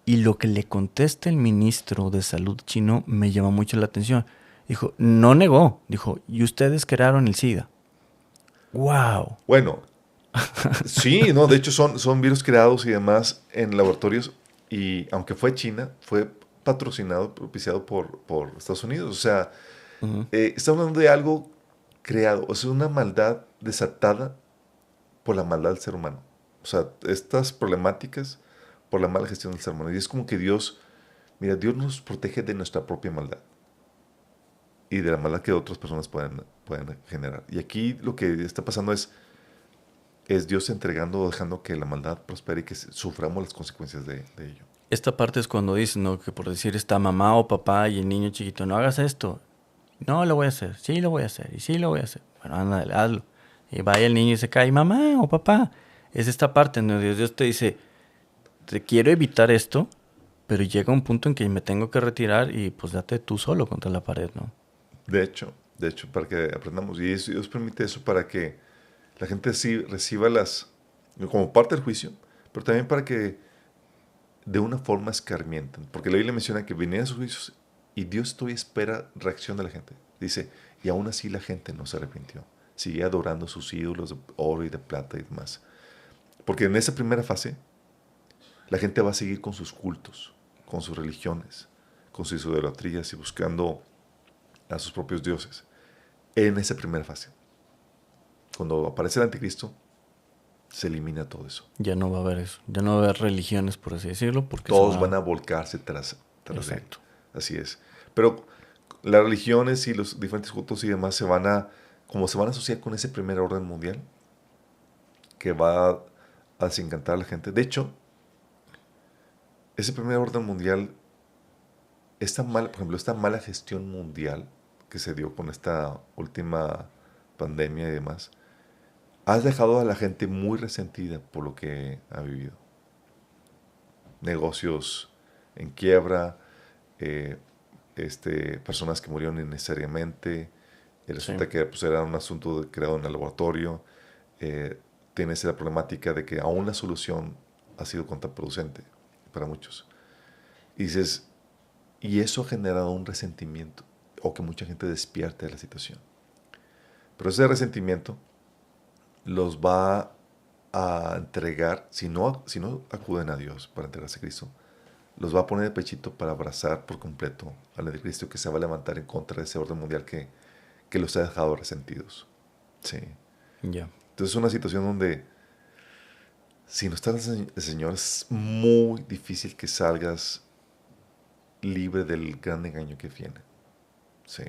Y lo que le contesta el ministro de Salud chino me llamó mucho la atención. Dijo, no negó, dijo, y ustedes crearon el SIDA. ¡Wow! Bueno, sí, no, de hecho son virus creados y demás en laboratorios y aunque fue China, fue patrocinado, propiciado por Estados Unidos. O sea, Ujú. estamos hablando de algo creado, o sea, una maldad desatada por la maldad del ser humano. O sea, estas problemáticas por la mala gestión del ser humano. Y es como que Dios, mira, Dios nos protege de nuestra propia maldad y de la maldad que otras personas pueden generar. Y aquí lo que está pasando es Dios entregando o dejando que la maldad prospere y que suframos las consecuencias de ello. Esta parte es cuando dicen, ¿no? Que por decir está mamá o papá y el niño chiquito, no hagas esto. No lo voy a hacer, sí lo voy a hacer, y sí lo voy a hacer. Bueno, ándale, hazlo. Y vaya el niño y se cae, mamá o papá. Es esta parte en donde Dios te dice, te quiero evitar esto, pero llega un punto en que me tengo que retirar y pues date tú solo contra la pared, ¿no? De hecho, para que aprendamos. Y Dios permite eso para que la gente sí reciba como parte del juicio, pero también para que de una forma escarmientan. Porque la Biblia menciona que venían sus juicios y Dios todavía espera reacción de la gente. Dice, y aún así la gente no se arrepintió. Sigue adorando sus ídolos de oro y de plata y demás. Porque en esa primera fase, la gente va a seguir con sus cultos, con sus religiones, con sus idolatrías y buscando a sus propios dioses. En esa primera fase. Cuando aparece el anticristo, se elimina todo eso. Ya no va a haber eso, ya no va a haber religiones, por así decirlo, porque se Todos va... van a volcarse tras de él. Exacto. Así es. Pero las religiones y los diferentes cultos y demás como se van a asociar con ese primer orden mundial que va a desencantar a la gente. De hecho, ese primer orden mundial, por ejemplo, esta mala gestión mundial que se dio con esta última pandemia y demás, has dejado a la gente muy resentida por lo que ha vivido. Negocios en quiebra, eh, personas que murieron innecesariamente. Sí. Resulta que pues, era un asunto creado en el laboratorio. eh, Tienes la problemática de que aún la solución ha sido contraproducente para muchos. Y dices, y eso ha generado un resentimiento o que mucha gente despierte de la situación. Pero ese resentimiento los va a entregar, si no acuden a Dios para entregarse a Cristo, los va a poner de pechito para abrazar por completo al anticristo que se va a levantar en contra de ese orden mundial que los ha dejado resentidos. Sí. Ya. Entonces es una situación donde si no estás el Señor es muy difícil que salgas libre del gran engaño que viene. Sí.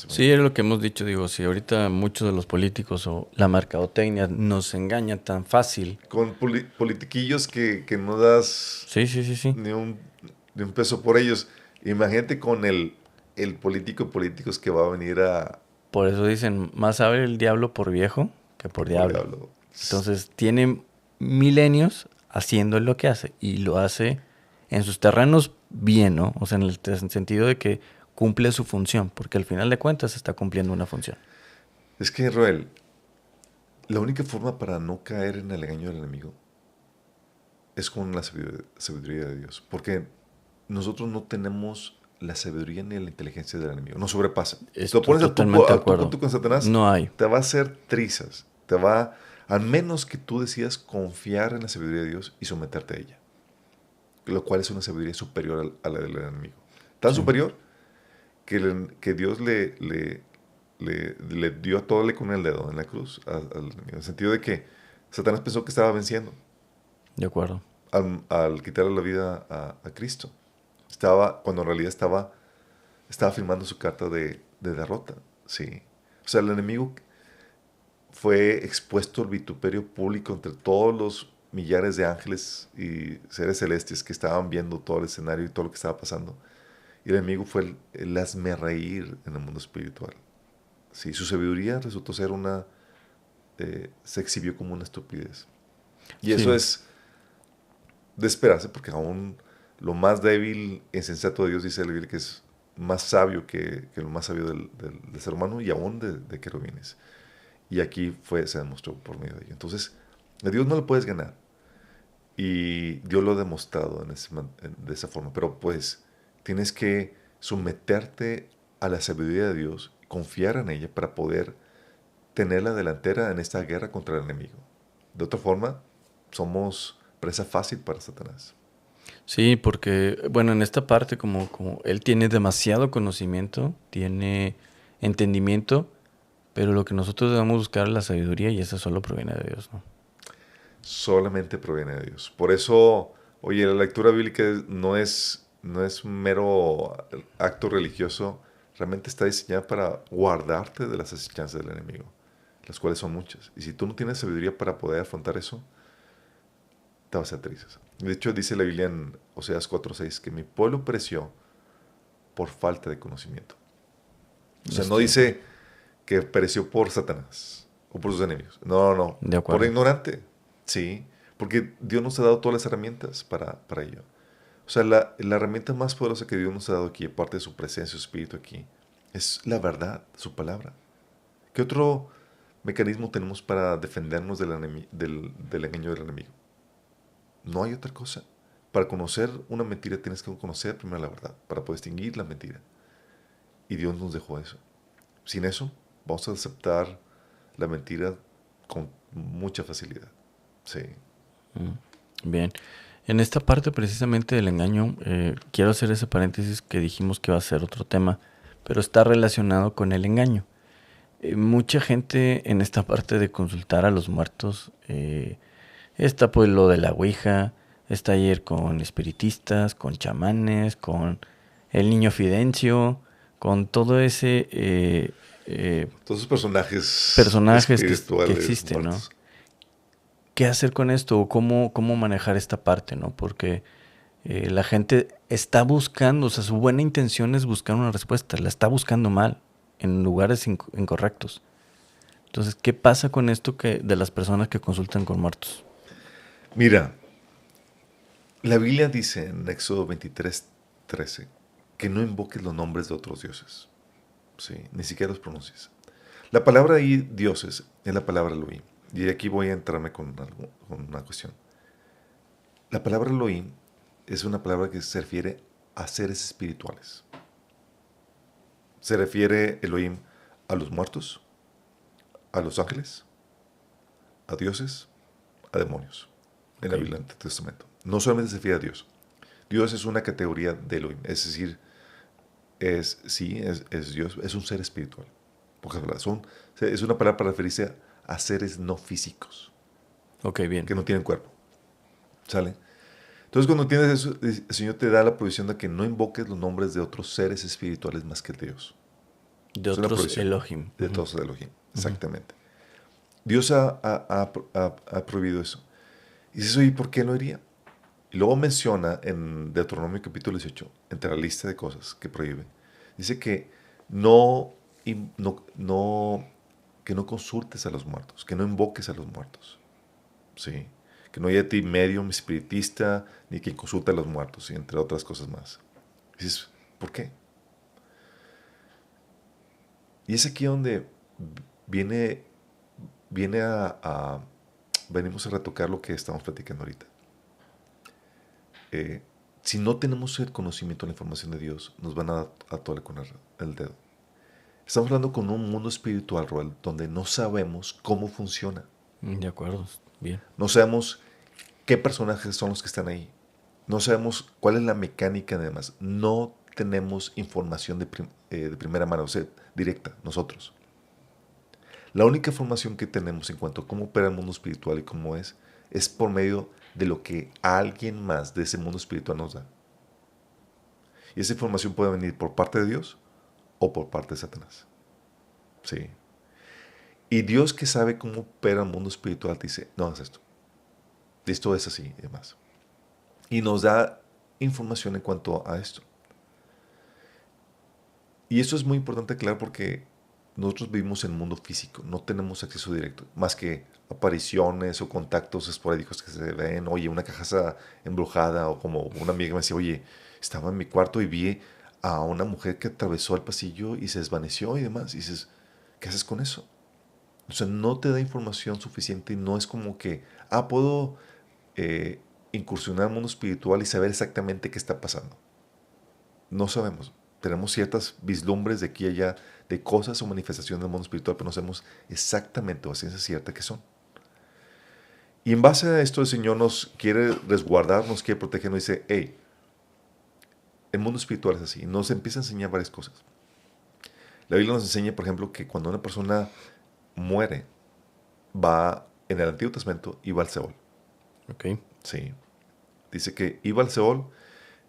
Sí, es lo que hemos dicho, digo, si ahorita muchos de los políticos o la mercadotecnia nos engaña tan fácil. Con politiquillos que no das Sí, sí, sí, sí. ni un peso por ellos. Imagínate con el políticos que va a venir Por eso dicen, más sabe el diablo por viejo que por por diablo. diablo. Entonces tiene milenios haciendo lo que hace y lo hace en sus terrenos bien, ¿no? O sea, en el sentido de que cumple su función, porque al final de cuentas está cumpliendo una función. Es que, Roel, la única forma para no caer en el engaño del enemigo es con la sabiduría de Dios. Porque nosotros no tenemos la sabiduría ni la inteligencia del enemigo. Nos sobrepasa. Si lo Estoy pones totalmente de a tu acuerdo. punto con Satanás, No hay. te va a hacer trizas. A menos que tú decidas confiar en la sabiduría de Dios y someterte a ella. Lo cual es una sabiduría superior a la del enemigo. Tan Sí, superior que Dios le dio a todo le con el dedo en la cruz al enemigo. En el sentido de que Satanás pensó que estaba venciendo de acuerdo. al quitarle la vida a Cristo. Cuando en realidad estaba firmando su carta de derrota. Sí. O sea, el enemigo fue expuesto al vituperio público entre todos los millares de ángeles y seres celestes que estaban viendo todo el escenario y todo lo que estaba pasando. Y el enemigo fue el hazme reír en el mundo espiritual. Sí, su sabiduría resultó ser se exhibió como una estupidez. Y eso Sí, es de esperarse, porque aún lo más débil e insensato de Dios, dice la Biblia, que es más sabio que lo más sabio del ser humano y aún de querubines. Y aquí se demostró por medio de ello. Entonces, a Dios no le puedes ganar. Y Dios lo ha demostrado de esa forma. Pero pues tienes que someterte a la sabiduría de Dios, confiar en ella para poder tener la delantera en esta guerra contra el enemigo. De otra forma, somos presa fácil para Satanás. sí, porque, bueno, en esta parte como él tiene demasiado conocimiento, tiene entendimiento, pero lo que nosotros debemos buscar es la sabiduría y esa solo proviene de Dios, ¿no? Solamente proviene de Dios. Por eso, oye, la lectura bíblica no es un mero acto religioso, realmente está diseñada para guardarte de las asechanzas del enemigo, las cuales son muchas. Y si tú no tienes sabiduría para poder afrontar eso, te vas a hacer trizas. De hecho, dice la Biblia en Oseas 4:6 que mi pueblo pereció por falta de conocimiento. O sea, no Estoy de acuerdo. dice que pereció por Satanás o por sus enemigos. No, no, no. De Por acuerdo. ignorante. Sí. Porque Dios nos ha dado todas las herramientas para ello. O sea, la herramienta más poderosa que Dios nos ha dado aquí, aparte de su presencia, su espíritu aquí, es la verdad, su palabra. ¿Qué otro mecanismo tenemos para defendernos del engaño del enemigo? No hay otra cosa. Para conocer una mentira tienes que conocer primero la verdad, para poder distinguir la mentira. Y Dios nos dejó eso. Sin eso, vamos a aceptar la mentira con mucha facilidad. Sí. Bien. En esta parte precisamente del engaño, quiero hacer ese paréntesis que dijimos que va a ser otro tema, pero está relacionado con el engaño. Mucha gente en esta parte de consultar a los muertos, está pues lo de la Ouija, está ayer con espiritistas, con chamanes, con el niño Fidencio, con todo ese Todos esos personajes personajes que espirituales existen, ¿no? muertos. ¿Qué hacer con esto? ¿O cómo manejar esta parte, ¿no? Porque la gente está buscando, o sea, su buena intención es buscar una respuesta, la está buscando mal, en lugares incorrectos. Entonces, ¿qué pasa con esto de las personas que consultan con muertos? Mira, la Biblia dice en Éxodo 23:13 que no invoques los nombres de otros dioses. Sí, ni siquiera los pronuncies. La palabra ahí, dioses, es la palabra Elohim. Y aquí voy a entrarme con una cuestión. La palabra Elohim es una palabra que se refiere a seres espirituales. Se refiere Elohim a los muertos, a los ángeles, a dioses, a demonios. En Ok. la Biblia del Antiguo Testamento. No solamente se refiere a Dios. Dios es una categoría de Elohim. Es decir, es Dios, es un ser espiritual. Pocas palabras. Es una palabra para referirse a seres no físicos, Ok, bien. que no tienen cuerpo. ¿Sale? Entonces, cuando tienes eso, el Señor te da la provisión de que no invoques los nombres de otros seres espirituales más que el de Dios. De Es una otros provisión Elohim. de Ujú, todos los Elohim. ujú. Exactamente. Dios ha prohibido eso. Y dices, oye, ¿por qué lo haría? Y luego menciona en Deuteronomio capítulo 18, entre la lista de cosas que prohíbe, dice que no, que no consultes a los muertos, que no invoques a los muertos. ¿Sí? Que no haya de ti medium, espiritista, ni quien consulte a los muertos, y entre otras cosas más. Dices, ¿por qué? Y es aquí donde viene, viene venimos a retocar lo que estamos platicando ahorita. Eh, si no tenemos el conocimiento de la información de Dios, nos van a atorar con el dedo. Estamos hablando con un mundo espiritual, Roel, donde no sabemos cómo funciona. De acuerdo. Bien. No sabemos qué personajes son los que están ahí. No sabemos cuál es la mecánica, además. No tenemos información de primera mano, o sea, directa, nosotros. La única información que tenemos en cuanto a cómo opera el mundo espiritual y cómo es por medio de lo que alguien más de ese mundo espiritual nos da. Y esa información puede venir por parte de Dios o por parte de Satanás. Sí. Y Dios, que sabe cómo opera el mundo espiritual, dice, no hagas esto. Esto es así y demás. Y nos da información en cuanto a esto. Y eso es muy importante aclarar porque nosotros vivimos en el mundo físico, no tenemos acceso directo, más que apariciones o contactos esporádicos que se ven, oye, una caja embrujada, o como una amiga me decía, oye, estaba en mi cuarto y vi a una mujer que atravesó el pasillo y se desvaneció y demás. Y dices, ¿qué haces con eso? O sea, no te da información suficiente y no es como que, puedo incursionar en el mundo espiritual y saber exactamente qué está pasando. No sabemos. Tenemos ciertas vislumbres de aquí y allá de cosas o manifestaciones del mundo espiritual, pero no sabemos exactamente o a ciencia cierta qué son. Y en base a esto el Señor nos quiere resguardar, nos quiere proteger, nos dice, hey, el mundo espiritual es así. Nos empieza a enseñar varias cosas. La Biblia nos enseña, por ejemplo, que cuando una persona muere, va en el Antiguo Testamento y va al Seol. Ok. Sí. Dice que iba al Seol.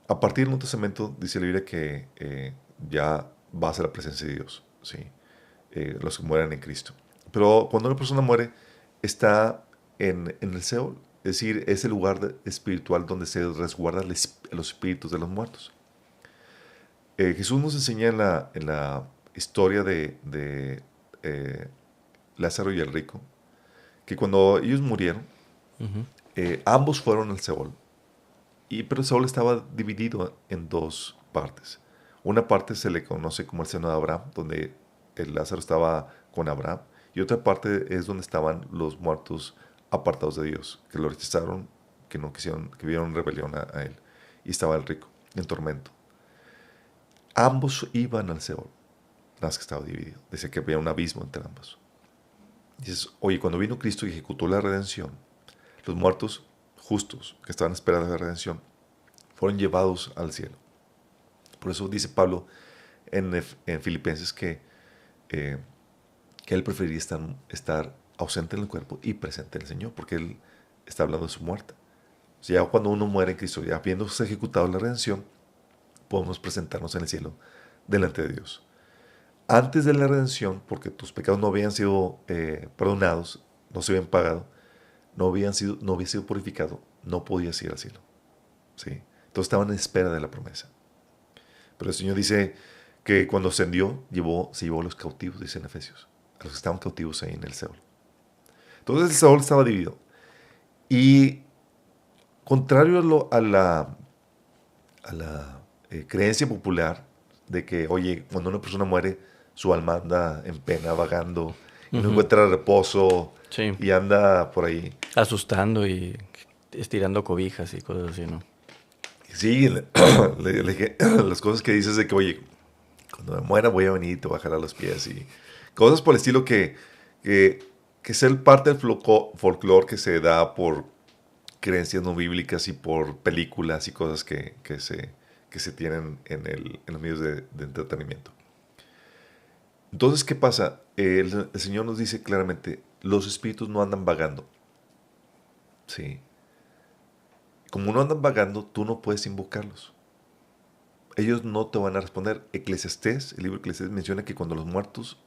A partir del Nuevo Testamento dice la Biblia que ya va a ser la presencia de Dios. Sí. Los que mueren en Cristo. Pero cuando una persona muere, está en el Seol. Es decir, es el lugar espiritual donde se resguardan los espíritus de los muertos. Jesús nos enseña en la historia de Lázaro y el rico, que cuando ellos murieron, Ujú. ambos fueron al Seol. Pero el Seol estaba dividido en dos partes. Una parte se le conoce como el seno de Abraham, donde el Lázaro estaba con Abraham, y otra parte es donde estaban los muertos apartados de Dios, que lo rechazaron, que no quisieron, que vieron rebelión a él. Y estaba el rico, en tormento. Ambos iban al Seol, nada más que estaba dividido. Dice que había un abismo entre ambos. Dices, oye, cuando vino Cristo y ejecutó la redención, los muertos justos que estaban esperando la redención fueron llevados al cielo. Por eso dice Pablo en Filipenses eh, que él preferiría estar ausente en el cuerpo y presente en el Señor, porque él está hablando de su muerte. O sea, ya cuando uno muere en Cristo, ya habiéndose ejecutado la redención, podemos presentarnos en el cielo delante de Dios. Antes de la redención, porque tus pecados no habían sido perdonados, no se habían pagado, no había sido purificado, no podías ir al cielo. ¿Sí? Entonces estaban en espera de la promesa. Pero el Señor dice que cuando ascendió, se llevó a los cautivos, dice en Efesios, a los que estaban cautivos ahí en el Seol. Entonces el Seol estaba dividido. Y contrario a la creencia popular de que, oye, cuando una persona muere, su alma anda en pena, vagando, y no Ujú. encuentra reposo, Sí. y anda por ahí. Asustando y estirando cobijas y cosas así, ¿no? Sí, las cosas que dices de que, oye, cuando me muera voy a venir y te voy a jalar los pies y cosas por el estilo que, que es el parte del folclore que se da por creencias no bíblicas y por películas y cosas que se tienen en los medios de entretenimiento. Entonces, ¿qué pasa? El Señor nos dice claramente, los espíritus no andan vagando. Sí. Como no andan vagando, tú no puedes invocarlos. Ellos no te van a responder. Eclesiastés, el libro de Eclesiastés menciona que los muertos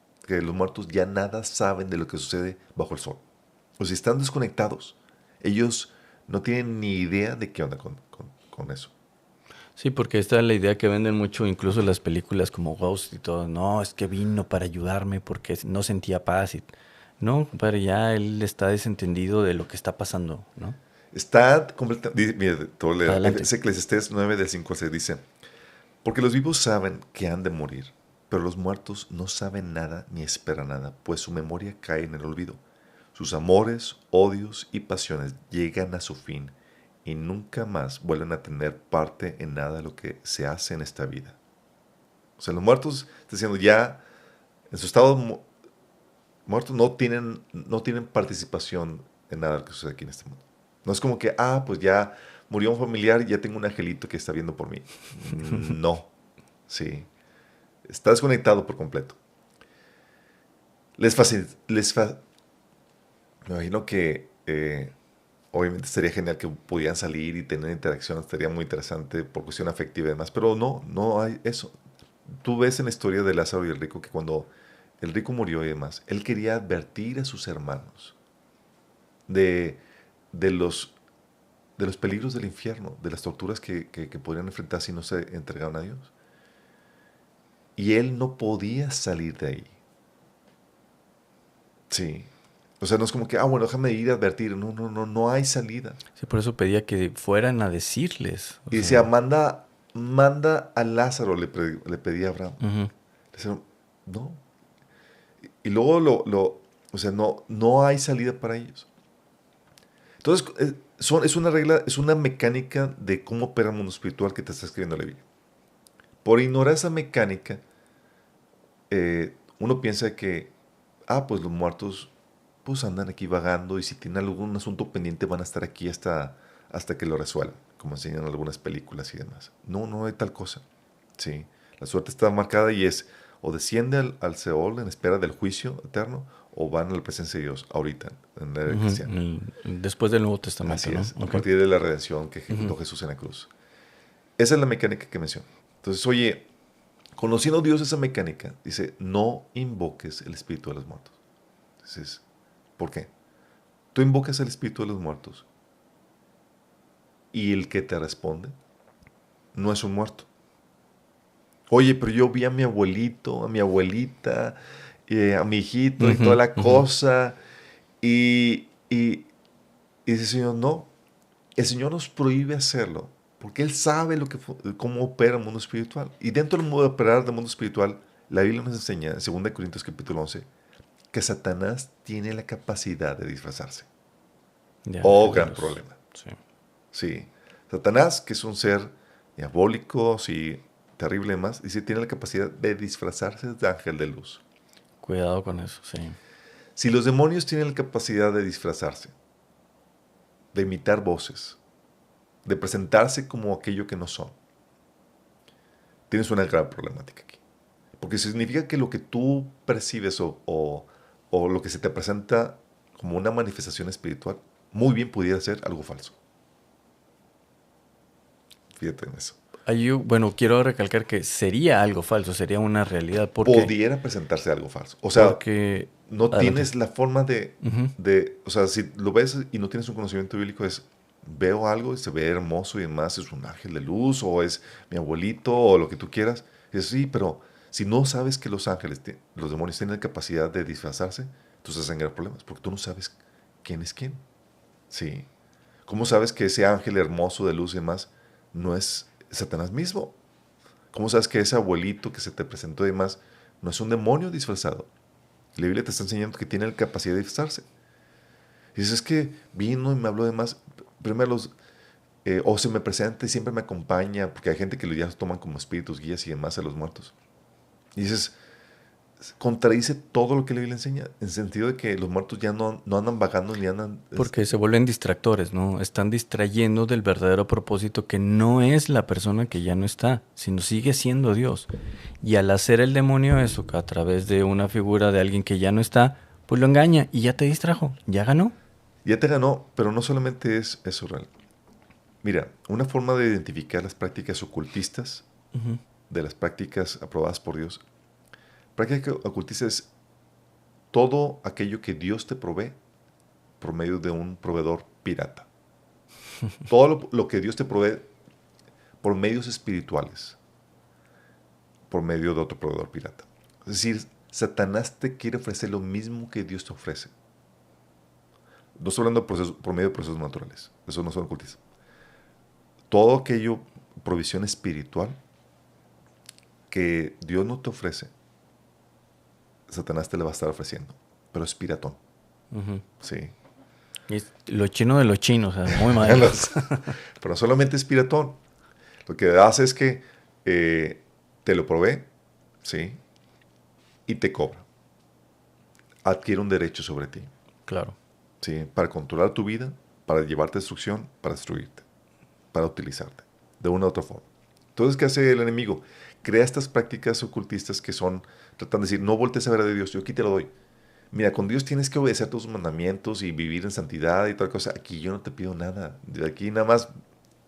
ya nada saben de lo que sucede bajo el sol. O sea, están desconectados. Ellos no tienen ni idea de qué onda con eso. Sí, porque esta es la idea que venden mucho, incluso las películas como Ghost y todo. No, es que vino para ayudarme porque no sentía paz. No, pero ya él está desentendido de lo que está pasando, ¿no? Está completamente... Mira, te voy a leer. Adelante. Es Eclesiastés 9 del 5 al 6 dice, porque los vivos saben que han de morir, pero los muertos no saben nada ni esperan nada, pues su memoria cae en el olvido. Sus amores, odios y pasiones llegan a su fin y nunca más vuelven a tener parte en nada de lo que se hace en esta vida. O sea, los muertos, está diciendo, ya en su estado muertos no tienen participación en nada de lo que sucede aquí en este mundo. No es como que, pues ya murió un familiar y ya tengo un angelito que está viendo por mí. No, sí. Está desconectado por completo. Me imagino que obviamente sería genial que pudieran salir y tener interacción, estaría muy interesante por cuestión afectiva y demás, pero no hay eso. Tú ves en la historia de Lázaro y el rico que cuando el rico murió y demás, él quería advertir a sus hermanos de, de los, de los peligros del infierno, de las torturas que podrían enfrentar si no se entregaron a Dios. Y él no podía salir de ahí. Sí. O sea, no es como que, bueno, déjame ir a advertir. No, no, no, no hay salida. Sí, por eso pedía que fueran a decirles. O Y decía, sea, manda a Lázaro, le pedía a Abraham. ujú, Le decía, no. Y luego o sea, no hay salida para ellos. Entonces, es una regla, es una mecánica de cómo opera el mundo espiritual que te está escribiendo la Biblia. Por ignorar esa mecánica, uno piensa que, pues los muertos pues andan aquí vagando y si tienen algún asunto pendiente van a estar aquí hasta que lo resuelvan, como enseñan algunas películas y demás. No, no hay tal cosa. Sí, la suerte está marcada y es o desciende al Seol en espera del juicio eterno o van a la presencia de Dios ahorita, en la era ujú, cristiana. después del Nuevo Testamento, Así ¿no? es, a Ok. partir de la redención que ejecutó Ujú. Jesús en la cruz. Esa es la mecánica que menciono. Entonces, oye, conociendo Dios esa mecánica, dice, no invoques el espíritu de los muertos. Entonces, ¿por qué? Tú invocas el espíritu de los muertos y el que te responde no es un muerto. Oye, pero yo vi a mi abuelito, a mi abuelita, a mi hijito y toda Ujú, la ujú. cosa. Y dice el Señor, no, el Señor nos prohíbe hacerlo porque Él sabe cómo opera el mundo espiritual. Y dentro del modo de operar del mundo espiritual, la Biblia nos enseña, en 2 Corintios capítulo 11, que Satanás tiene la capacidad de disfrazarse. De Oh, ángel de gran luz. problema. Sí. Sí. Satanás, que es un ser diabólico, sí, terrible más, dice, tiene la capacidad de disfrazarse de ángel de luz. Cuidado con eso, sí. Si los demonios tienen la capacidad de disfrazarse, de imitar voces, de presentarse como aquello que no son, tienes una gran problemática aquí. Porque significa que lo que tú percibes o lo que se te presenta como una manifestación espiritual, muy bien pudiera ser algo falso. Fíjate en eso. Bueno, quiero recalcar que sería algo falso, sería una realidad. ¿Por qué? Pudiera presentarse algo falso. O sea, Porque... no Adelante. tienes la forma Ujú. o sea, si lo ves y no tienes un conocimiento bíblico, veo algo y se ve hermoso y demás, es un ángel de luz, o es mi abuelito, o lo que tú quieras. Sí, pero si no sabes que los ángeles, los demonios tienen la capacidad de disfrazarse, tú estás en graves problemas, porque tú no sabes quién es quién. Sí. ¿Cómo sabes que ese ángel hermoso de luz y demás no es Satanás mismo? ¿Cómo sabes que ese abuelito que se te presentó y demás no es un demonio disfrazado? La Biblia te está enseñando que tiene la capacidad de disfrazarse. Y dices, es que vino y me habló de más. Primero, o se me presenta y siempre me acompaña, porque hay gente que ya los toman como espíritus guías y demás a los muertos. Y dices, contradice todo lo que la Biblia enseña, en el sentido de que los muertos ya no andan vagando ni andan. Porque se vuelven distractores, ¿no? Están distrayendo del verdadero propósito que no es la persona que ya no está, sino sigue siendo Dios. Y al hacer el demonio eso a través de una figura de alguien que ya no está, pues lo engaña y ya te distrajo, ya ganó. Ya te ganó, pero no solamente es eso real. Mira, una forma de identificar las prácticas ocultistas Ujú. de las prácticas aprobadas por Dios. Práctica ocultista es todo aquello que Dios te provee por medio de un proveedor pirata. Todo lo que Dios te provee por medios espirituales, por medio de otro proveedor pirata. Es decir, Satanás te quiere ofrecer lo mismo que Dios te ofrece. No estoy hablando por medio de procesos naturales. Eso no son ocultistas. Todo aquello, provisión espiritual, que Dios no te ofrece, Satanás te la va a estar ofreciendo. Pero es piratón. Ujú. Sí. Y es lo chino de los chinos, o sea, muy mal. Pero no solamente es piratón. Lo que hace es que te lo provee, ¿sí? Y te cobra. Adquiere un derecho sobre ti, Claro. ¿sí? Para controlar tu vida, para llevarte a destrucción, para destruirte, para utilizarte, de una u otra forma. Entonces, ¿qué hace el enemigo? Crea estas prácticas ocultistas que son, tratan de decir, no voltees a ver a Dios, yo aquí te lo doy. Mira, con Dios tienes que obedecer tus mandamientos y vivir en santidad y toda cosa. Aquí yo no te pido nada. De aquí nada más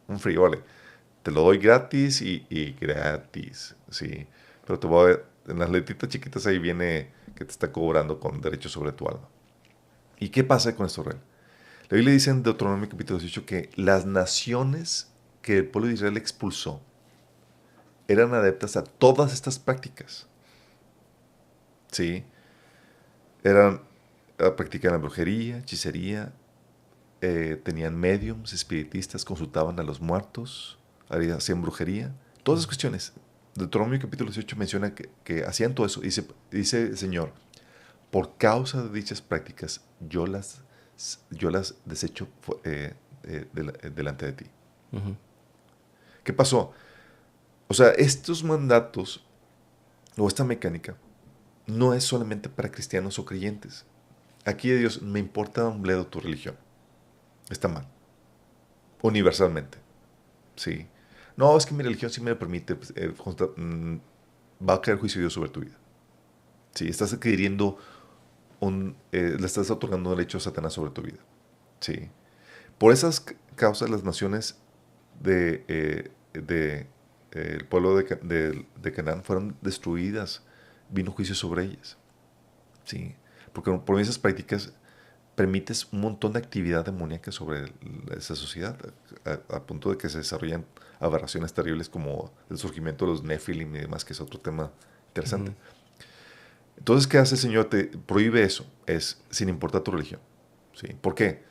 un frijole. Te lo doy gratis y gratis, sí. Pero te voy en las letritas chiquitas ahí viene que te está cobrando con derecho sobre tu alma. ¿Y qué pasa con esto, Real? La Biblia dice en Deuteronomio capítulo 18 que las naciones que el pueblo de Israel expulsó eran adeptas a todas estas prácticas. ¿Sí? Practicaban brujería, hechicería, tenían mediums, espiritistas, consultaban a los muertos, hacían brujería, todas esas cuestiones. Deuteronomio capítulo 18 menciona que hacían todo eso. Dice el Señor, por causa de dichas prácticas, yo las desecho delante de ti. Ujú. ¿Qué pasó? O sea, estos mandatos o esta mecánica no es solamente para cristianos o creyentes. Aquí de Dios, me importa un bledo tu religión. Está mal. Universalmente. Sí. No, es que mi religión sí me lo permite. Pues, va a caer juicio de Dios sobre tu vida. Sí, estás adquiriendo le estás otorgando un derecho a Satanás sobre tu vida. Sí. Por esas causas, las naciones el pueblo de Canaán fueron destruidas. Vino juicio sobre ellas. Sí. Porque por esas prácticas permites un montón de actividad demoníaca sobre esa sociedad, a punto de que se desarrollan aberraciones terribles como el surgimiento de los Nephilim y demás, que es otro tema interesante. Ujú. Entonces, ¿qué hace el Señor? Te prohíbe eso, es sin importar tu religión. ¿Sí? ¿Por qué?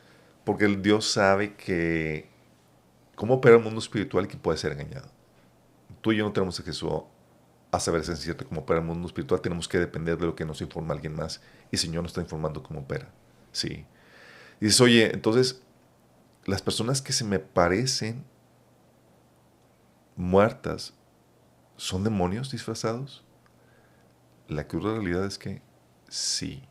Porque el Dios sabe que cómo opera el mundo espiritual y que puede ser engañado. Tú y yo no tenemos acceso a saber si es cierto cómo opera el mundo espiritual, tenemos que depender de lo que nos informa alguien más, y el Señor nos está informando cómo opera. Sí. Y dices, oye, entonces, las personas que se me parecen muertas, ¿son demonios disfrazados? La cruda realidad es que sí.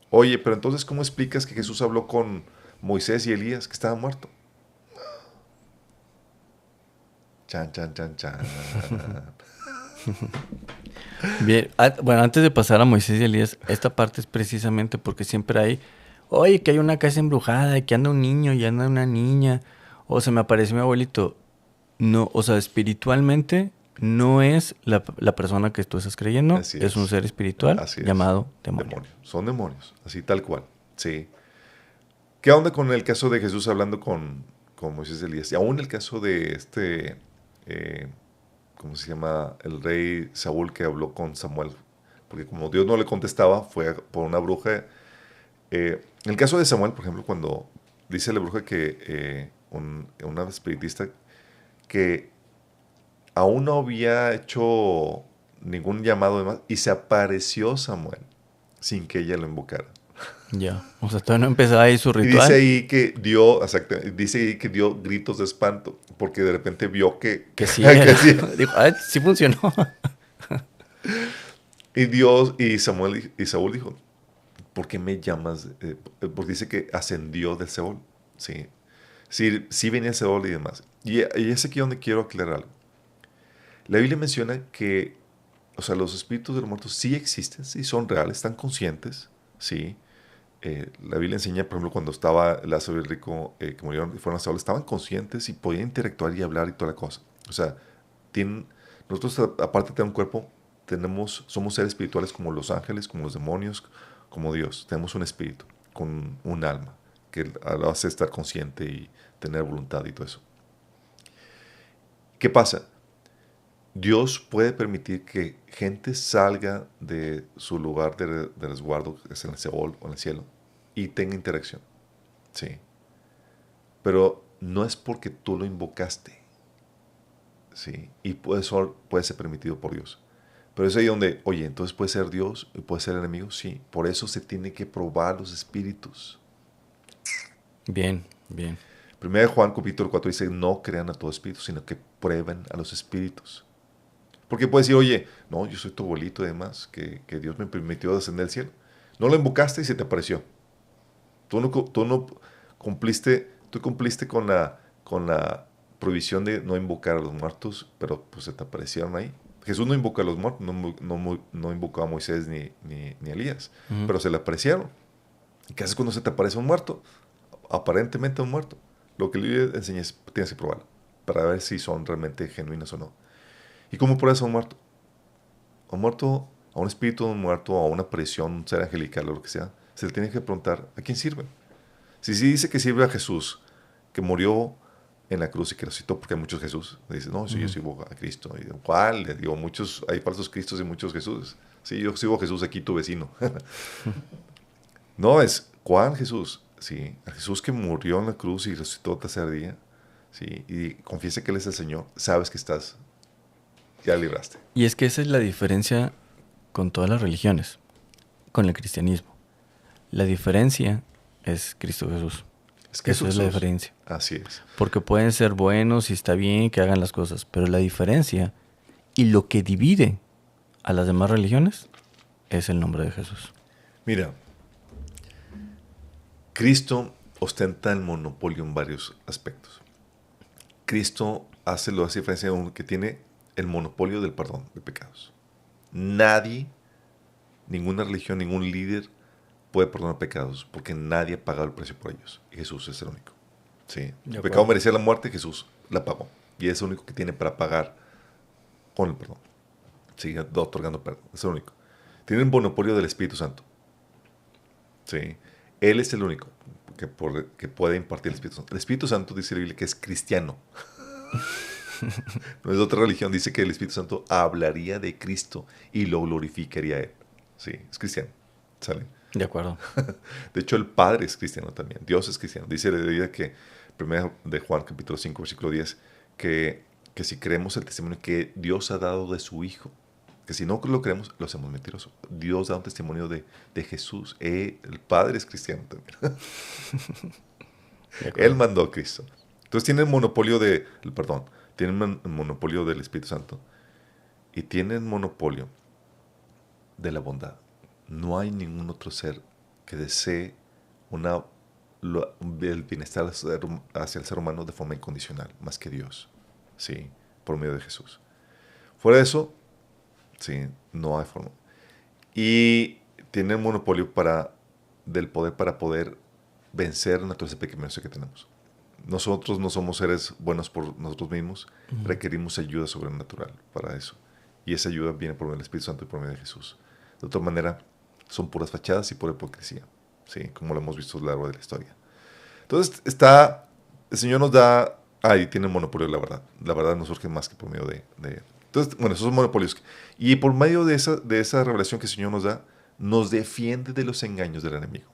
Oye, pero entonces, ¿cómo explicas que Jesús habló con Moisés y Elías que estaba muerto? Chan, chan, chan, chan. Bien, bueno, antes de pasar a Moisés y Elías, esta parte es precisamente porque siempre hay, oye, que hay una casa embrujada, y que anda un niño y anda una niña, o se me apareció mi abuelito. No, o sea, espiritualmente no es la persona que tú estás creyendo, Así es un es. ser espiritual Así es. llamado demonio. Demonios. Son demonios. Así tal cual. Sí. ¿Qué onda con el caso de Jesús hablando con Moisés y Elías? Y aún el caso de eh, ¿cómo se llama? El rey Saúl que habló con Samuel. Porque como Dios no le contestaba, fue por una bruja. En el caso de Samuel, por ejemplo, cuando dice la bruja que una espiritista que aún no había hecho ningún llamado de más y se apareció Samuel sin que ella lo invocara. Ya, o sea, todavía no empezaba ahí su Y dice ritual. ahí que dio, dice ahí que dio gritos de espanto porque de repente vio que, Que sí era. que sí. Dijo, ah, sí funcionó. Y Dios y Samuel y Saúl dijo, ¿por qué me llamas? Porque dice que ascendió del Seol. Sí, sí, sí venía el Seol y demás. Y es aquí donde quiero aclarar algo. La Biblia menciona que, o sea, los espíritus de los muertos sí existen, sí son reales, están conscientes, sí. La Biblia enseña, por ejemplo, cuando estaba Lázaro y el rico que murieron y fueron a Seol, estaban conscientes y podían interactuar y hablar y toda la cosa. O sea, nosotros aparte de tener un cuerpo, somos seres espirituales como los ángeles, como los demonios, como Dios. Tenemos un espíritu con un alma que lo hace estar consciente y tener voluntad y todo eso. ¿Qué pasa? Dios puede permitir que gente salga de su lugar de resguardo, que es en el Seol o en el cielo, y tenga interacción. Sí. Pero no es porque tú lo invocaste. Sí. Y puede ser permitido por Dios. Pero es ahí donde, oye, entonces puede ser Dios y puede ser enemigo. Sí. Por eso se tiene que probar los espíritus. Bien, bien. Primero Juan capítulo 4 dice, no crean a todo espíritu, sino que prueben a los espíritus. Porque puedes decir, oye, no, yo soy tu abuelito y demás, que Dios me permitió descender al cielo. No lo invocaste y se te apareció. Tú cumpliste con la prohibición de no invocar a los muertos, pero pues se te aparecieron ahí. Jesús no invocó a los muertos, no invocó a Moisés ni a Elías, Ujú. pero se le aparecieron. ¿Y qué haces cuando se te aparece un muerto? Aparentemente un muerto. Lo que la Biblia enseña es, tienes que probarlo, para ver si son realmente genuinos o no. ¿Y cómo pruebas a un muerto? A un muerto, a un espíritu de un muerto, a una aparición, un ser angelical o lo que sea, se le tiene que preguntar, ¿a quién sirve? Si sí dice que sirve a Jesús, que murió en la cruz y que resucitó, porque hay muchos Jesús. Dice, no, sí, yo sigo a Cristo. Y digo, ¿cuál? Le digo, muchos, hay falsos Cristos y muchos Jesús. Sí, yo sigo a Jesús aquí, tu vecino. No, es, ¿cuál Jesús? Sí, a Jesús que murió en la cruz y resucitó el tercer día. Sí, y confiesa que Él es el Señor. Sabes que estás, ya libraste. Y es que esa es la diferencia con todas las religiones, con el cristianismo. La diferencia es Cristo Jesús. Es que Esa es la diferencia. Así es. Porque pueden ser buenos y está bien que hagan las cosas, pero la diferencia y lo que divide a las demás religiones es el nombre de Jesús. Mira, Cristo ostenta el monopolio en varios aspectos. Cristo hace diferencia de uno que tiene el monopolio del perdón de pecados. Nadie, ninguna religión, ningún líder puede perdonar pecados porque nadie ha pagado el precio por ellos. Y Jesús es el único. Sí. El pecado merecía la muerte, Jesús la pagó. Y es el único que tiene para pagar con el perdón. Sigue otorgando perdón. Es el único. Tiene el monopolio del Espíritu Santo. Sí. Él es el único que puede impartir el Espíritu Santo. El Espíritu Santo dice la Biblia que es cristiano. No es de otra religión. Dice que el Espíritu Santo hablaría de Cristo y lo glorificaría a Él. Sí, es cristiano. ¿Sale? De acuerdo. De hecho, el Padre es cristiano también. Dios es cristiano. Dice la Biblia que, primero de Juan, capítulo 5, versículo 10, que si creemos el testimonio que Dios ha dado de su Hijo, que si no lo creemos, lo hacemos mentiroso. Dios da un testimonio de Jesús. El Padre es cristiano también. Él mandó a Cristo. Entonces tiene el monopolio del perdón, tiene el monopolio del Espíritu Santo y tiene el monopolio de la bondad. No hay ningún otro ser que desee el bienestar hacia el ser humano de forma incondicional, más que Dios, ¿sí? Por medio de Jesús. Fuera de eso, sí, no hay forma. Y tiene el monopolio del poder para poder vencer la naturaleza pecaminosa que tenemos. Nosotros no somos seres buenos por nosotros mismos, requerimos ayuda sobrenatural para eso. Y esa ayuda viene por medio del Espíritu Santo y por medio de Jesús. De otra manera, son puras fachadas y pura hipocresía, ¿sí? Como lo hemos visto a lo largo de la historia. Entonces, el Señor nos da, ahí tiene el monopolio de la verdad. La verdad no surge más que por medio de Él. Entonces, bueno, esos son monopolios. Y por medio de esa revelación que el Señor nos da, nos defiende de los engaños del enemigo.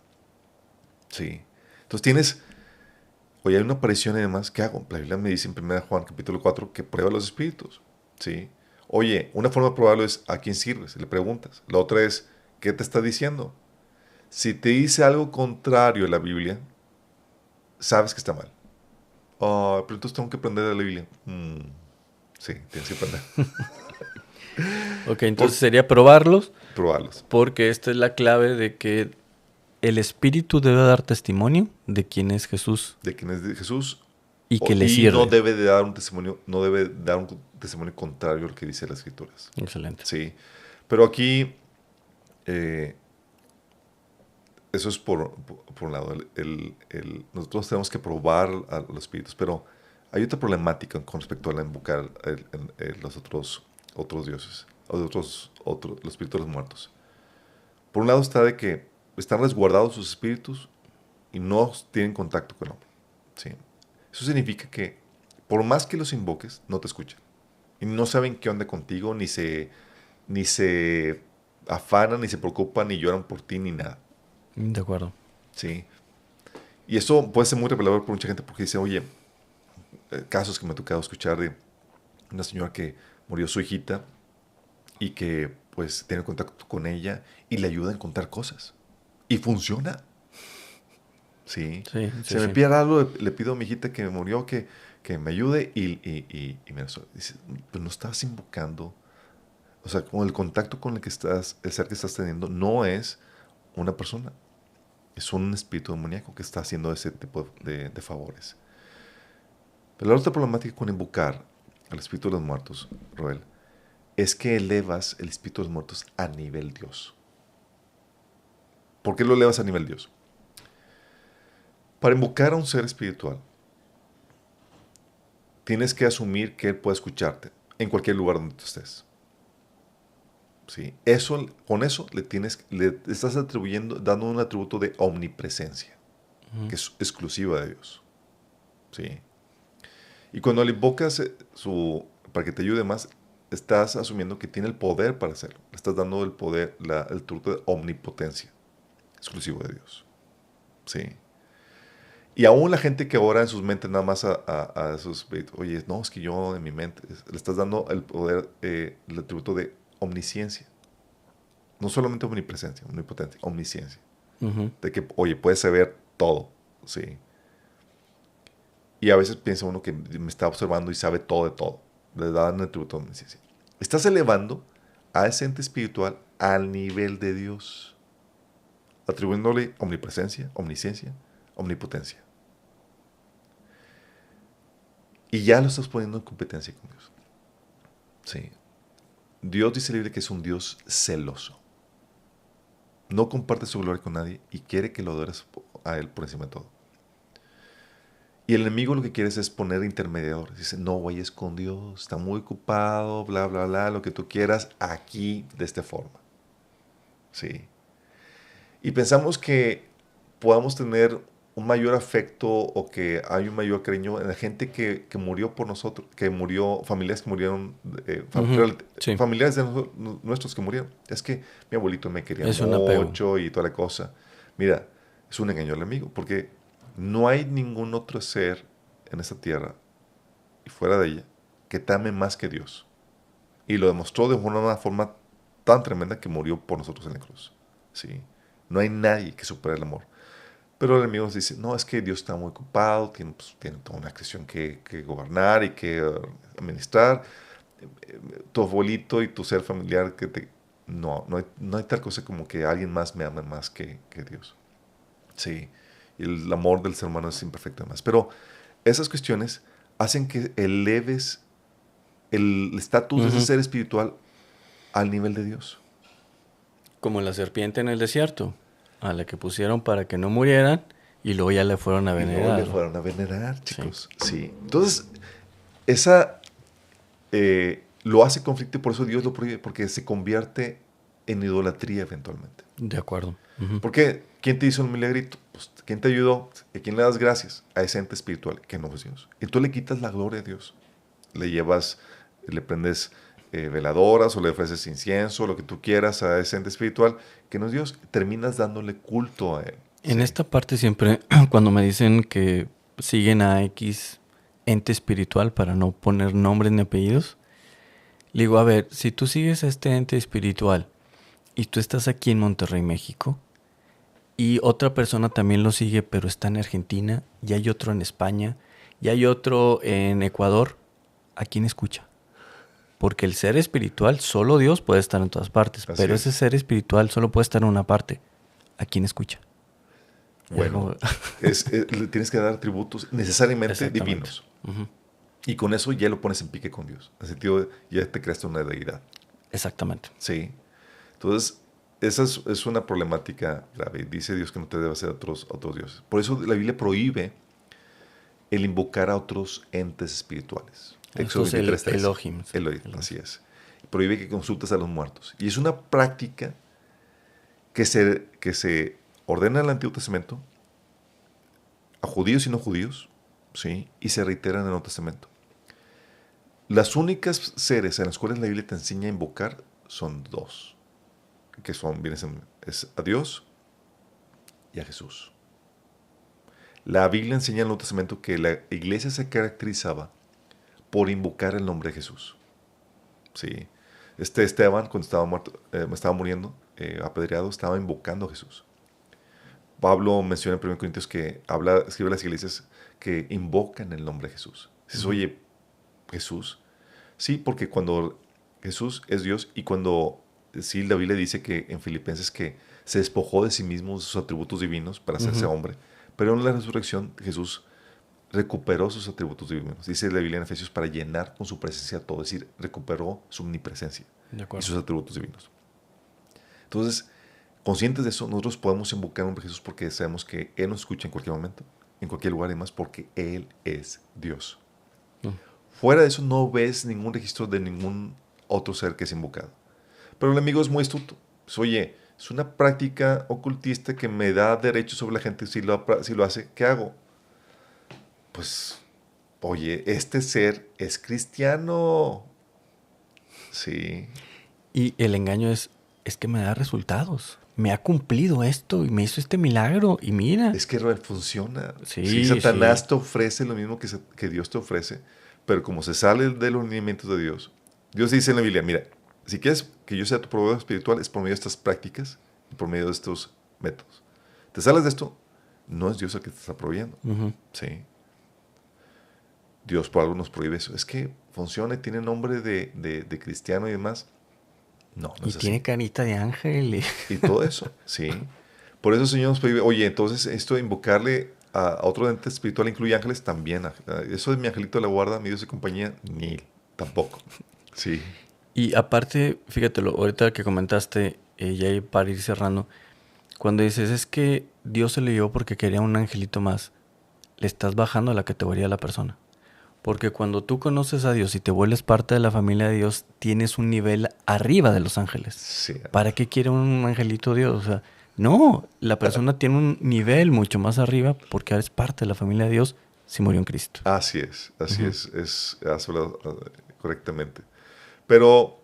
Sí. Entonces oye, hay una aparición y demás, ¿qué hago? La Biblia me dice en 1 Juan capítulo 4 que prueba los espíritus. Sí. Oye, una forma de probarlo es ¿a quién sirves? Le preguntas. La otra es ¿qué te está diciendo? Si te dice algo contrario a la Biblia, sabes que está mal. Oh, pero entonces tengo que aprender de la Biblia. Sí, tienes que aprender. Ok, entonces sería probarlos. Probarlos. Porque esta es la clave de que el Espíritu debe dar testimonio de quién es Jesús. De quién es Jesús. Y que le sirve. No debe de dar un testimonio, no debe dar un testimonio contrario al que dice las Escrituras. Excelente. Sí. Pero aquí, eso es por un lado. Nosotros tenemos que probar a los espíritus, pero hay otra problemática con respecto a la invocar los otros dioses, los espíritus de los muertos. Por un lado está de que están resguardados sus espíritus y no tienen contacto con el hombre. ¿Sí? Eso significa que por más que los invoques, no te escuchan. Y no saben qué onda contigo, ni se afanan, ni se preocupan, ni lloran por ti, ni nada. De acuerdo. Sí. Y eso puede ser muy revelador por mucha gente porque dice, oye, casos que me ha tocado escuchar de una señora que murió su hijita y que pues tiene contacto con ella y le ayuda a encontrar cosas. Y funciona. Sí. Se me pierde algo, le pido a mi hijita que me murió que me ayude y me dice, pero no estás invocando. O sea, como el contacto con el ser que estás teniendo no es una persona. Es un espíritu demoníaco que está haciendo ese tipo de favores. Pero la otra problemática con invocar al espíritu de los muertos, Roel, es que elevas el espíritu de los muertos a nivel Dios. ¿Por qué lo elevas a nivel Dios? Para invocar a un ser espiritual, tienes que asumir que Él puede escucharte en cualquier lugar donde tú estés. ¿Sí? Con eso le estás dando un atributo de omnipresencia, que es exclusiva de Dios. ¿Sí? Y cuando le invocas para que te ayude más, estás asumiendo que tiene el poder para hacerlo. Le estás dando el poder, el truco de omnipotencia, exclusivo de Dios. Sí. Y aún la gente que ora en sus mentes nada más a esos, oye, no, es que yo en mi mente, le estás dando el poder, el atributo de omnisciencia. No solamente omnipresencia, omnipotencia, omnisciencia. Ujú. De que, oye, puedes saber todo, sí. Y a veces piensa uno que me está observando y sabe todo de todo. Le dan el atributo de omnisciencia. Estás elevando a ese ente espiritual al nivel de Dios, atribuyéndole omnipresencia, omnisciencia, omnipotencia. Y ya lo estás poniendo en competencia con Dios. Sí. Dios dice libre que es un Dios celoso. No comparte su gloria con nadie y quiere que lo adores a Él por encima de todo. Y el enemigo lo que quiere es poner intermediadores. Dice, no vayas con Dios, está muy ocupado, bla, bla, bla, lo que tú quieras, aquí de esta forma. Sí. Y pensamos que podamos tener un mayor afecto o que hay un mayor cariño en la gente que murió por nosotros, que murió, familiares que murieron, Ujú. Sí, familiares de nuestros que murieron. Es que mi abuelito me quería es un apego. mucho y toda la cosa. Mira, es un engaño al amigo, porque no hay ningún otro ser en esta tierra y fuera de ella que te ame más que Dios. Y lo demostró de una forma tan tremenda que murió por nosotros en la cruz. ¿Sí? No hay nadie que supere el amor. Pero el enemigo nos dice, no, es que Dios está muy ocupado, tiene toda una creación que gobernar y que administrar. Tu abuelito y tu ser familiar, no hay tal cosa como que alguien más me ama más que Dios. Sí, y el amor del ser humano es imperfecto además. Pero esas cuestiones hacen que eleves el estatus de ese Ujú. ser espiritual al nivel de Dios. Como la serpiente en el desierto, a la que pusieron para que no murieran y luego ya le fueron a Y luego le venerar. fueron a venerar, Sí. chicos. Sí. Entonces, esa lo hace conflicto y por eso Dios lo prohíbe, porque se convierte en idolatría eventualmente. De acuerdo. Ujú. Porque, ¿quién te hizo un milagrito? Pues, ¿quién te ayudó? ¿A quién le das gracias? A ese ente espiritual, que no es Dios. Y tú le quitas la gloria a Dios. Le llevas, le prendes veladoras o le ofreces incienso, lo que tú quieras a ese ente espiritual, que no es Dios. Terminas dándole culto a él. En Sí, esta parte siempre, cuando me dicen que siguen a X ente espiritual para no poner nombres ni apellidos, le digo, a ver, si tú sigues a este ente espiritual y tú estás aquí en Monterrey, México, y otra persona también lo sigue, pero está en Argentina, y hay otro en España, y hay otro en Ecuador, ¿a quién escucha? Porque el ser espiritual, solo Dios puede estar en todas partes, así pero ese es. ser espiritual solo puede estar en una parte. ¿A quién escucha? Es Bueno, como... le tienes que dar tributos necesariamente Exactamente. divinos. Ujú. Y con eso ya lo pones en pique con Dios. En el sentido de ya te creaste una deidad. Exactamente. Sí. Entonces, esa es una problemática grave. Dice Dios que no te debe hacer otros dioses. Por eso la Biblia prohíbe el invocar a otros entes espirituales. Éxodo Estos 23:13. Elohim. Elohim, Elohim. así es. Prohíbe que consultes a los muertos. Y es una práctica que se ordena en el Antiguo Testamento a judíos y no judíos, ¿sí? Y se reitera en el Nuevo Testamento. Las únicas seres en las cuales la Biblia te enseña a invocar son dos, que es a Dios y a Jesús. La Biblia enseña en el Nuevo Testamento que la iglesia se caracterizaba por invocar el nombre de Jesús. Sí. Esteban, cuando estaba muriendo, apedreado, estaba invocando a Jesús. Pablo menciona en 1 Corintios que escribe a las iglesias que invocan el nombre de Jesús. Dices, Ujú. oye, Jesús. Sí, porque cuando Jesús es Dios y cuando sí la Biblia dice que en Filipenses que se despojó de sí mismo de sus atributos divinos para hacerse Ujú. hombre, pero en la resurrección Jesús recuperó sus atributos divinos. Dice la Biblia en Efesios para llenar con su presencia todo, es decir, recuperó su omnipresencia De y acuerdo. sus atributos divinos. Entonces, conscientes de eso, nosotros podemos invocar a un Jesús porque sabemos que Él nos escucha en cualquier momento, en cualquier lugar y más, porque Él es Dios. Mm. Fuera de eso no ves ningún registro de ningún otro ser que es invocado. Pero el enemigo es muy astuto. Pues, oye, es una práctica ocultista que me da derecho sobre la gente si lo hace. ¿Qué hago? Pues oye, este ser es cristiano. Sí. Y el engaño es que me da resultados. Me ha cumplido esto y me hizo este milagro y mira. Es que funciona. Sí, Sí, sí. Satanás te ofrece lo mismo que Dios te ofrece, pero como se sale de los lineamientos de Dios, Dios dice en la Biblia, mira, si quieres que yo sea tu proveedor espiritual es por medio de estas prácticas y por medio de estos métodos. Te sales de esto, no es Dios el que te está proveyendo. Ujú. Sí. Dios por algo nos prohíbe eso. Es que funciona y tiene nombre de cristiano y demás. No, no Y es así. tiene carita de ángel. Y todo eso, sí. Por eso el Señor nos prohíbe, oye, entonces esto de invocarle a otro ente espiritual incluye ángeles también. Eso de mi angelito de la guarda, mi Dios y compañía, ni tampoco. Sí, Y aparte, fíjatelo, ahorita que comentaste, ya ahí para ir cerrando, cuando dices es que Dios se le dio porque quería un angelito más, le estás bajando a la categoría de la persona. Porque cuando tú conoces a Dios y te vuelves parte de la familia de Dios, tienes un nivel arriba de los ángeles. ¿Para cierto. qué quiere un angelito Dios? O sea, no, la persona tiene un nivel mucho más arriba porque eres parte de la familia de Dios si murió en Cristo. Así Ujú. has hablado correctamente. Pero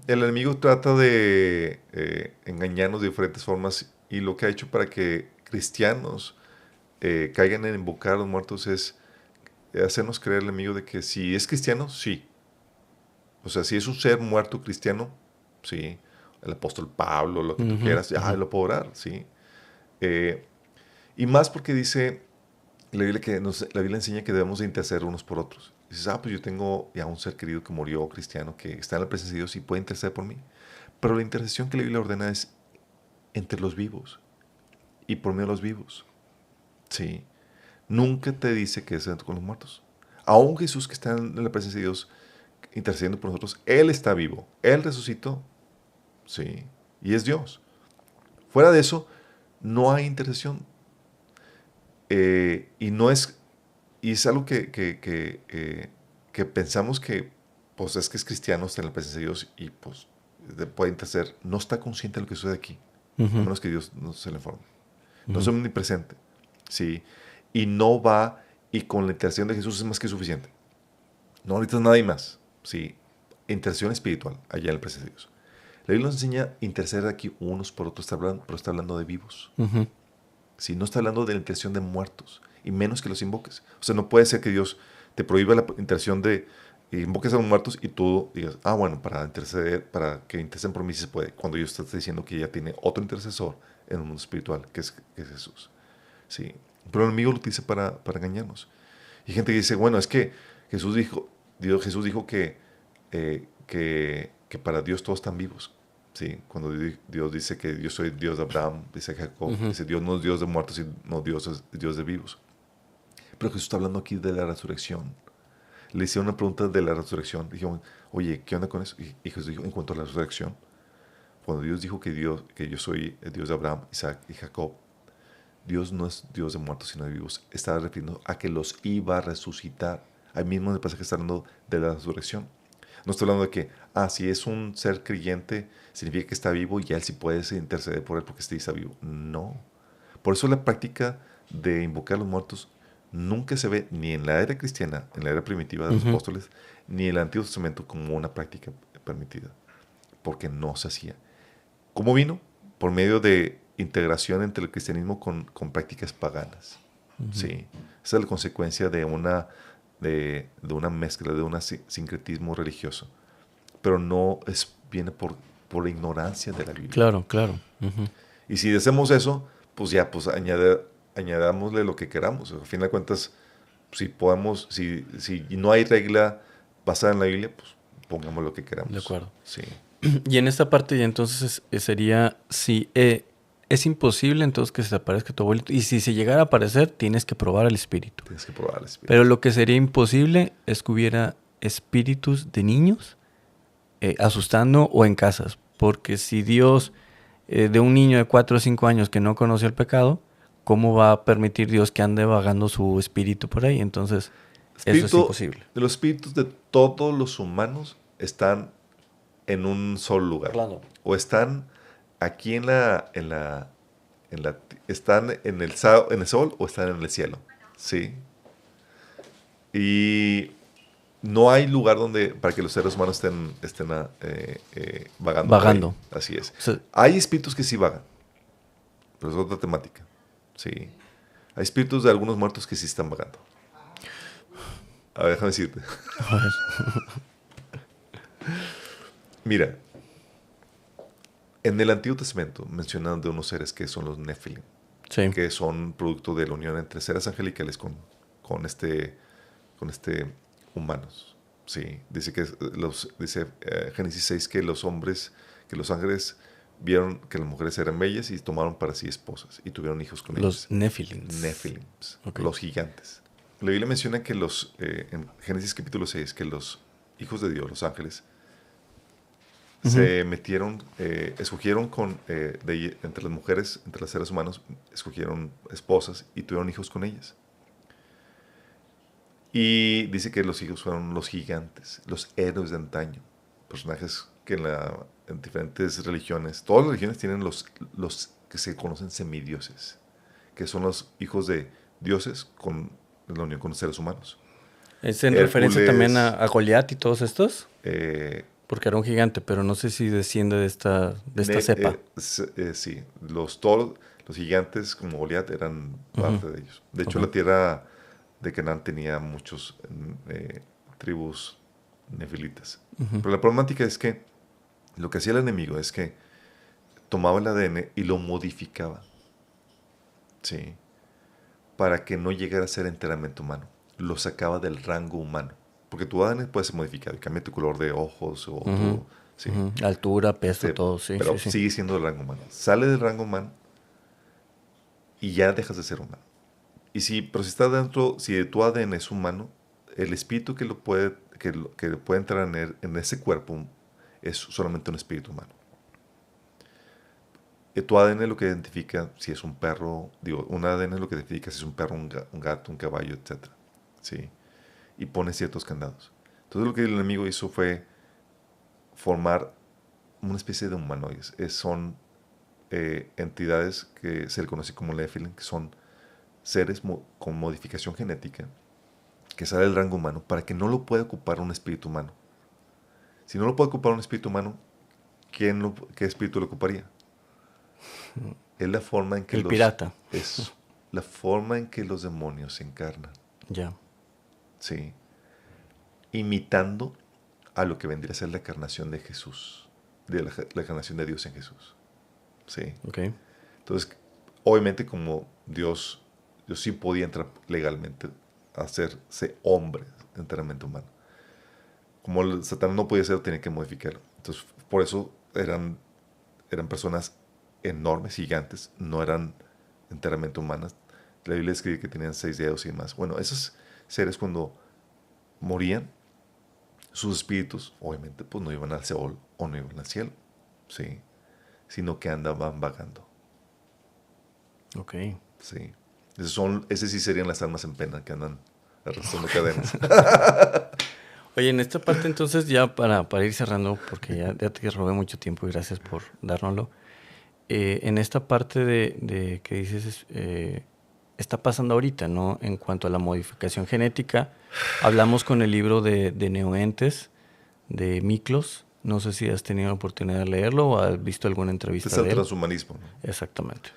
el enemigo trata de engañarnos de diferentes formas y lo que ha hecho para que cristianos caigan en invocar a los muertos es hacernos creer el enemigo de que si es cristiano, sí. O sea, si es un ser muerto cristiano, sí. El apóstol Pablo, lo que tú Ujú, quieras, ya ujú. lo puedo orar, sí. Eh, y más porque dice la Biblia enseña que debemos de interceder unos por otros. Dices, pues yo tengo ya un ser querido que murió, cristiano, que está en la presencia de Dios y puede interceder por mí. Pero la intercesión que la Biblia ordena es entre los vivos y por medio de los vivos. Sí. Nunca te dice que es con los muertos. Aún Jesús que está en la presencia de Dios intercediendo por nosotros, Él está vivo. Él resucitó. Sí. Y es Dios. Fuera de eso, no hay intercesión. Y no es. Y es algo que pensamos que, pues, es que es cristiano, está en la presencia de Dios y, pues, puede interceder. No está consciente de lo que sucede aquí, a Ujú, menos que Dios no se le informe. No es ujú. omnipresente. Sí. Y no va, y con la intercesión de Jesús es más que suficiente. No necesitas nada y más. Sí. Intercesión espiritual, allá en la presencia de Dios. La Biblia nos enseña a interceder aquí unos por otros, pero está hablando de vivos. Ujú. ¿Sí? No está hablando de la intercesión de muertos, y menos que los invoques. O sea, no puede ser que Dios te prohíba la intercesión de invoques a los muertos y tú digas, bueno, para interceder, para que interceden por mí sí se puede, cuando Dios está diciendo que ya tiene otro intercesor en el mundo espiritual, que es Jesús. ¿Sí? Pero el enemigo lo utiliza para engañarnos. Y gente que dice, bueno, es que Jesús dijo que para Dios todos están vivos. Sí, cuando Dios dice que yo soy Dios de Abraham, dice Jacob, Ujú. dice Dios no es Dios de muertos, sino Dios es Dios de vivos. Pero Jesús está hablando aquí de la resurrección. Le hicieron una pregunta de la resurrección. Dijeron, oye, ¿qué onda con eso? Y Jesús dijo, en cuanto a la resurrección, cuando Dios dijo que yo soy el Dios de Abraham, Isaac y Jacob, Dios no es Dios de muertos, sino de vivos. Estaba refiriendo a que los iba a resucitar. Ahí mismo en el pasaje está hablando de la resurrección. No estoy hablando de que, si es un ser creyente, significa que está vivo y ya él sí puede interceder por él porque está vivo. No. Por eso la práctica de invocar a los muertos nunca se ve ni en la era cristiana, en la era primitiva de los Ujú. apóstoles, ni en el Antiguo Testamento como una práctica permitida, porque no se hacía. ¿Cómo vino? Por medio de integración entre el cristianismo con prácticas paganas. Ujú. Sí, esa es la consecuencia de una mezcla, de un sincretismo religioso. Pero no viene por la ignorancia de la Biblia. Claro, claro. Ujú. Y si hacemos eso, pues ya, pues añadámosle lo que queramos. Al fin de cuentas, si podemos, si no hay regla basada en la Biblia, pues pongamos lo que De queramos. acuerdo. Sí, Y en esta parte ya entonces sería, si es imposible entonces que se te aparezca tu abuelito. Y si se llegara a aparecer, tienes que probar al espíritu. tienes que probar el Pero Espíritu. lo que sería imposible es que hubiera espíritus de niños asustando o en casas. Porque si Dios, de un niño de 4 o 5 años que no conoció el pecado, ¿cómo va a permitir Dios que ande vagando su espíritu por ahí? Entonces, eso es Espíritu, imposible. de los espíritus de todos los humanos están en un solo lugar. Orlando. O están aquí están en el sol o están en el cielo. Sí. Y no hay lugar para que los seres humanos estén vagando por ahí. Vagando. Así es. O sea, Hay espíritus que sí vagan, pero es otra temática. Sí. Hay espíritus de algunos muertos que sí están vagando. A ver, déjame decirte. a ver. Mira, en el Antiguo Testamento mencionan de unos seres que son los Nephilim, Sí. que son producto de la unión entre seres angelicales con humanos. Sí, dice Génesis 6 que los ángeles vieron que las mujeres eran bellas y tomaron para sí esposas y tuvieron hijos con Los ellas. Nephilims. Nephilims, Ok. los gigantes. La Biblia menciona que en Génesis capítulo 6 que los hijos de Dios, los ángeles, se metieron, escogieron entre las mujeres, entre los seres humanos, escogieron esposas y tuvieron hijos con ellas. Y dice que los hijos fueron los gigantes, los héroes de antaño, personajes que en diferentes religiones, todas las religiones tienen los que se conocen semidioses, que son los hijos de dioses con la unión con los seres humanos. ¿Es en referencia también a Goliat y todos estos? Eh, Porque era un gigante, pero no sé si desciende de esta cepa. Sí, todos los gigantes como Goliat eran parte de ellos. De hecho, la tierra de Canaán tenía muchos tribus nefilitas. Pero la problemática es que lo que hacía el enemigo es que tomaba el ADN y lo modificaba, ¿sí? Para que no llegara a ser enteramente humano. Lo sacaba del rango humano. Porque tu ADN puede ser modificado y cambia tu color de ojos o ¿sí? Altura, peso, todo, sí. Pero sí. sigue siendo del rango humano. Sale del rango humano y ya dejas de ser humano. Pero si está dentro, si tu ADN es humano, el espíritu que puede entrar en ese cuerpo es solamente un espíritu humano. Tu ADN es lo que identifica si es un perro, un ADN es lo que identifica si es un perro, un gato, un caballo, etc. ¿Sí? Y pone ciertos candados. Entonces lo que el enemigo hizo fue formar una especie de humanoides. Son entidades que se le conoce como Nephilim, que son seres con modificación genética que sale del rango humano para que no lo pueda ocupar un espíritu humano. Si no lo puede ocupar un espíritu humano, ¿qué espíritu lo ocuparía? Es la forma en que el pirata. Es la forma en que los demonios se encarnan. Ya. Sí. Imitando a lo que vendría a ser la encarnación de Jesús, de la encarnación de Dios en Jesús. Sí. Ok. Entonces, obviamente como Dios sí podía entrar legalmente a hacerse hombre enteramente humano. Como el Satán no podía ser, tenía que modificarlo. Entonces, por eso eran personas enormes, gigantes, no eran enteramente humanas. La Biblia escribe que tenían 6 dedos y demás. Bueno, esos seres cuando morían, sus espíritus, obviamente, pues no iban al Seol o no iban al cielo, ¿sí? Sino que andaban vagando. Ok. Sí. Esas sí serían las almas en pena que andan arrastrando cadenas. Oye, en esta parte entonces ya para ir cerrando, porque ya te robé mucho tiempo y gracias por dárnoslo. En esta parte de que dices, está pasando ahorita, ¿no? En cuanto a la modificación genética, hablamos con el libro de Neoentes, de Miklos. No sé si has tenido la oportunidad de leerlo o has visto alguna entrevista Es el de él. transhumanismo, ¿no? Exactamente.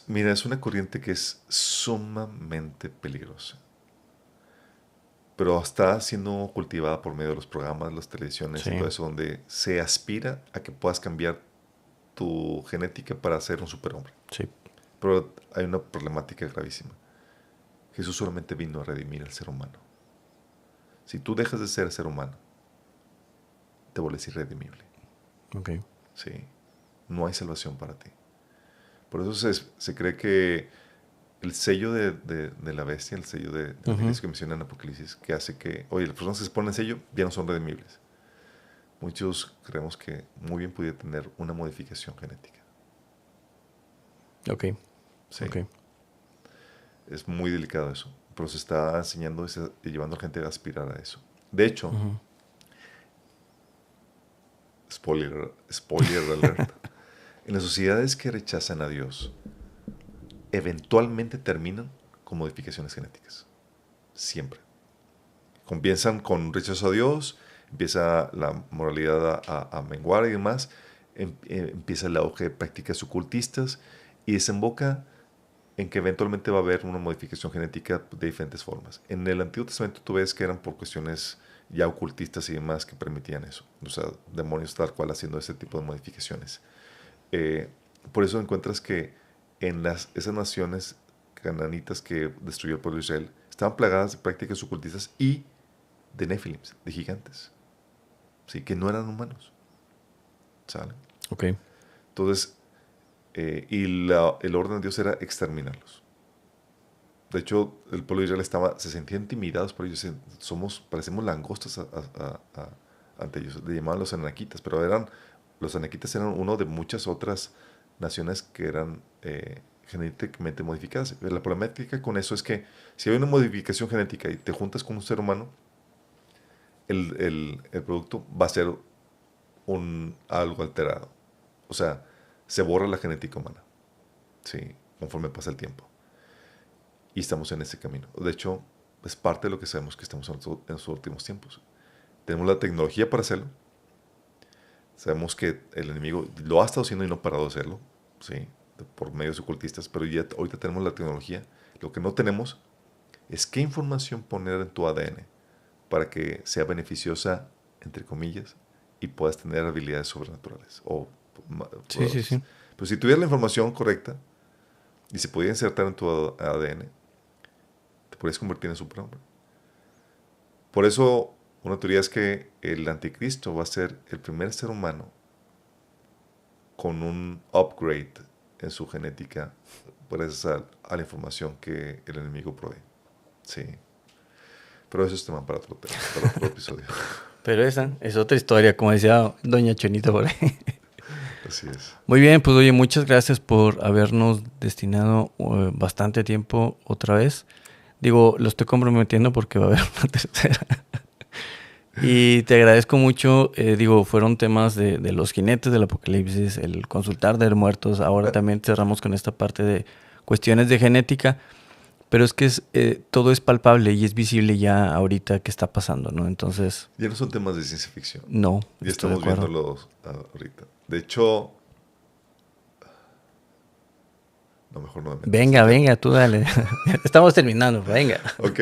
Mira, es una corriente que es sumamente peligrosa. Pero está siendo cultivada por medio de los programas, las televisiones y todo eso, donde se aspira a que puedas cambiar tu genética para ser un superhombre. Sí. Pero hay una problemática gravísima. Jesús solamente vino a redimir al ser humano. Si tú dejas de ser humano, te vuelves irredimible. Ok. Sí. No hay salvación para ti. Por eso se cree que el sello de la bestia, el sello de la iglesia que menciona en Apocalipsis, que hace que, oye, las personas que se ponen sello ya no son redimibles. Muchos creemos que muy bien pudiera tener una modificación genética. Ok. Sí. Okay. Es muy delicado eso. Pero se está enseñando y llevando a la gente a aspirar a eso. De hecho, spoiler alert, en las sociedades que rechazan a Dios, eventualmente terminan con modificaciones genéticas. Siempre. Comienzan con un rechazo a Dios, empieza la moralidad a menguar y demás, empieza el auge de prácticas ocultistas y desemboca en que eventualmente va a haber una modificación genética de diferentes formas. En el Antiguo Testamento tú ves que eran por cuestiones ya ocultistas y demás que permitían eso. O sea, demonios tal cual haciendo ese tipo de modificaciones. Por eso encuentras que en esas naciones cananitas que destruyó el pueblo de Israel estaban plagadas de prácticas ocultistas y de Nephilims, de gigantes, ¿sí? Que no eran humanos. ¿Sale? Ok. Entonces, el orden de Dios era exterminarlos. De hecho, el pueblo de Israel se sentía intimidados por ellos. Parecemos langostas ante ellos. Le llamaban los anaquitas, pero los anaquitas eran uno de muchas otras naciones que eran genéticamente modificadas. La problemática con eso es que si hay una modificación genética y te juntas con un ser humano, el producto va a ser algo alterado. O sea, se borra la genética humana, ¿sí? Conforme pasa el tiempo. Y estamos en ese camino. De hecho, es parte de lo que sabemos que estamos en los últimos tiempos. Tenemos la tecnología para hacerlo. Sabemos que el enemigo lo ha estado haciendo y no ha parado de hacerlo, ¿sí? Por medios ocultistas, pero ya ahorita tenemos la tecnología. Lo que no tenemos es qué información poner en tu ADN para que sea beneficiosa, entre comillas, y puedas tener habilidades sobrenaturales. Sí. Pero si tuvieras la información correcta y se podía insertar en tu ADN, te podrías convertir en superhombre. Por eso, una teoría es que el anticristo va a ser el primer ser humano con un upgrade en su genética gracias a la información que el enemigo provee. Sí. Pero eso es tema para otro tema, para otro episodio. Pero esa es otra historia, como decía doña Chenita por ahí. Así es. Muy bien, pues oye, muchas gracias por habernos destinado bastante tiempo otra vez. Digo, lo estoy comprometiendo porque va a haber una tercera. Y te agradezco mucho. Digo, fueron temas de los jinetes del apocalipsis, el consultar de muertos. Ahora también cerramos con esta parte de cuestiones de genética. Pero es que todo es palpable y es visible ya ahorita que está pasando, ¿no? Entonces... Ya no son temas de ciencia ficción. No. Ya estamos viéndolos ahorita. De hecho... No, mejor no me metas. Venga, tú dale. Estamos terminando, venga. Ok.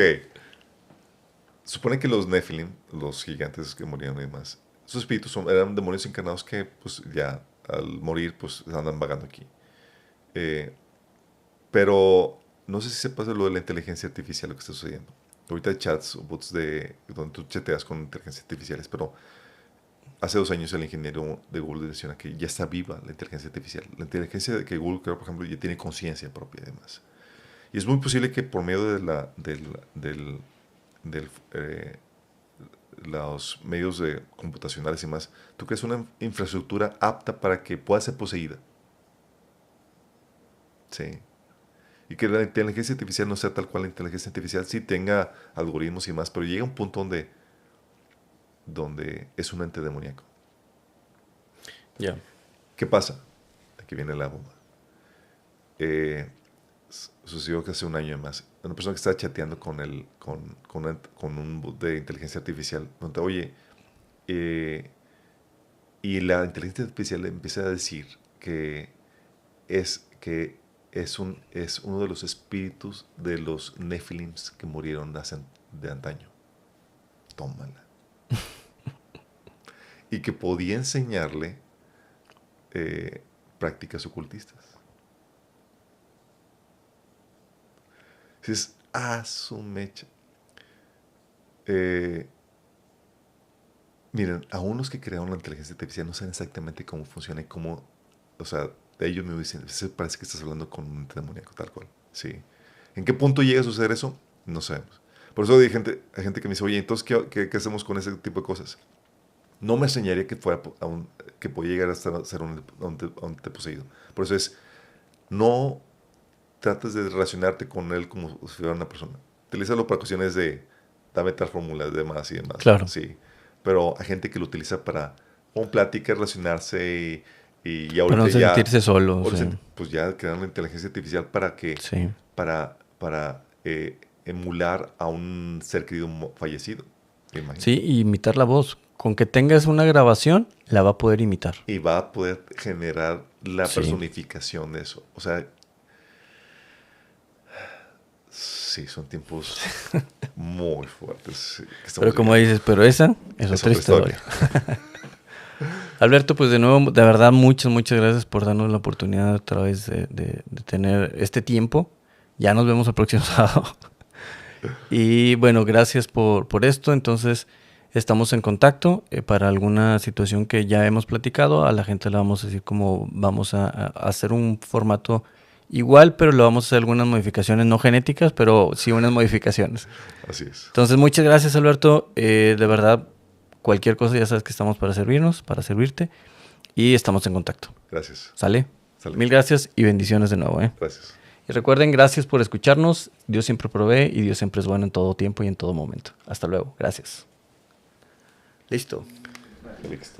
Supone que los Nephilim, los gigantes que murieron y demás, sus espíritus eran demonios encarnados que pues ya al morir pues andan vagando aquí. Pero no sé si se pasa lo de la inteligencia artificial, lo que está sucediendo. Ahorita hay chats o bots donde tú chateas con inteligencias artificiales, pero hace 2 años el ingeniero de Google menciona que ya está viva la inteligencia artificial. La inteligencia que Google creó, por ejemplo, ya tiene conciencia propia además. Y es muy posible que por medio de los medios computacionales y más, tú crees una infraestructura apta para que pueda ser poseída. Sí. Y que la inteligencia artificial no sea tal cual la inteligencia artificial, sí tenga algoritmos y más, pero llega un punto donde es un ente demoníaco. Ya. ¿Qué pasa? Aquí viene la bomba. Sucedió que hace 1 año más, una persona que estaba chateando con un bot de inteligencia artificial, donde, oye, y la inteligencia artificial le empieza a decir que es uno de los espíritus de los Nephilims que murieron de antaño. Tómala. Y que podía enseñarle prácticas ocultistas. Dices, su mecha. Miren, aún los que crearon la inteligencia artificial no saben exactamente cómo funciona y cómo, o sea, ellos me dicen, parece que estás hablando con un ente demoníaco, tal cual. Sí. ¿En qué punto llega a suceder eso? No sabemos. Por eso hay gente que me dice, oye, entonces, ¿qué hacemos con ese tipo de cosas? No me enseñaría que que podía llegar a ser un ente poseído. Por eso no trates de relacionarte con él como si fuera una persona. Utilízalo para cuestiones de dame tal fórmula, de demás y demás. Claro. Sí. Pero hay gente que lo utiliza para con plática, relacionarse y ahorita para no sentirse solo. Pues ya crearon la inteligencia artificial para que sí. para emular a un ser querido fallecido. Imagínate. Sí, y imitar la voz. Con que tengas una grabación, la va a poder imitar. Y va a poder generar la Sí. personificación de eso. O sea, sí, son tiempos muy fuertes. Que estamos Pero como viviendo. dices, pero esa es otra historia. Alberto, pues de nuevo, de verdad, muchas gracias por darnos la oportunidad otra vez de tener este tiempo. Ya nos vemos el próximo sábado. Y bueno, gracias por esto. Entonces, estamos en contacto para alguna situación que ya hemos platicado. A la gente le vamos a decir cómo vamos a hacer un formato igual, pero le vamos a hacer algunas modificaciones, no genéticas, pero sí unas modificaciones. Así es. Entonces, muchas gracias, Alberto. De verdad, cualquier cosa ya sabes que estamos para servirnos, para servirte. Y estamos en contacto. Gracias. ¿Sale? Sale. Mil gracias y bendiciones de nuevo. Gracias. Y recuerden, gracias por escucharnos. Dios siempre provee y Dios siempre es bueno en todo tiempo y en todo momento. Hasta luego. Gracias. Listo. Listo.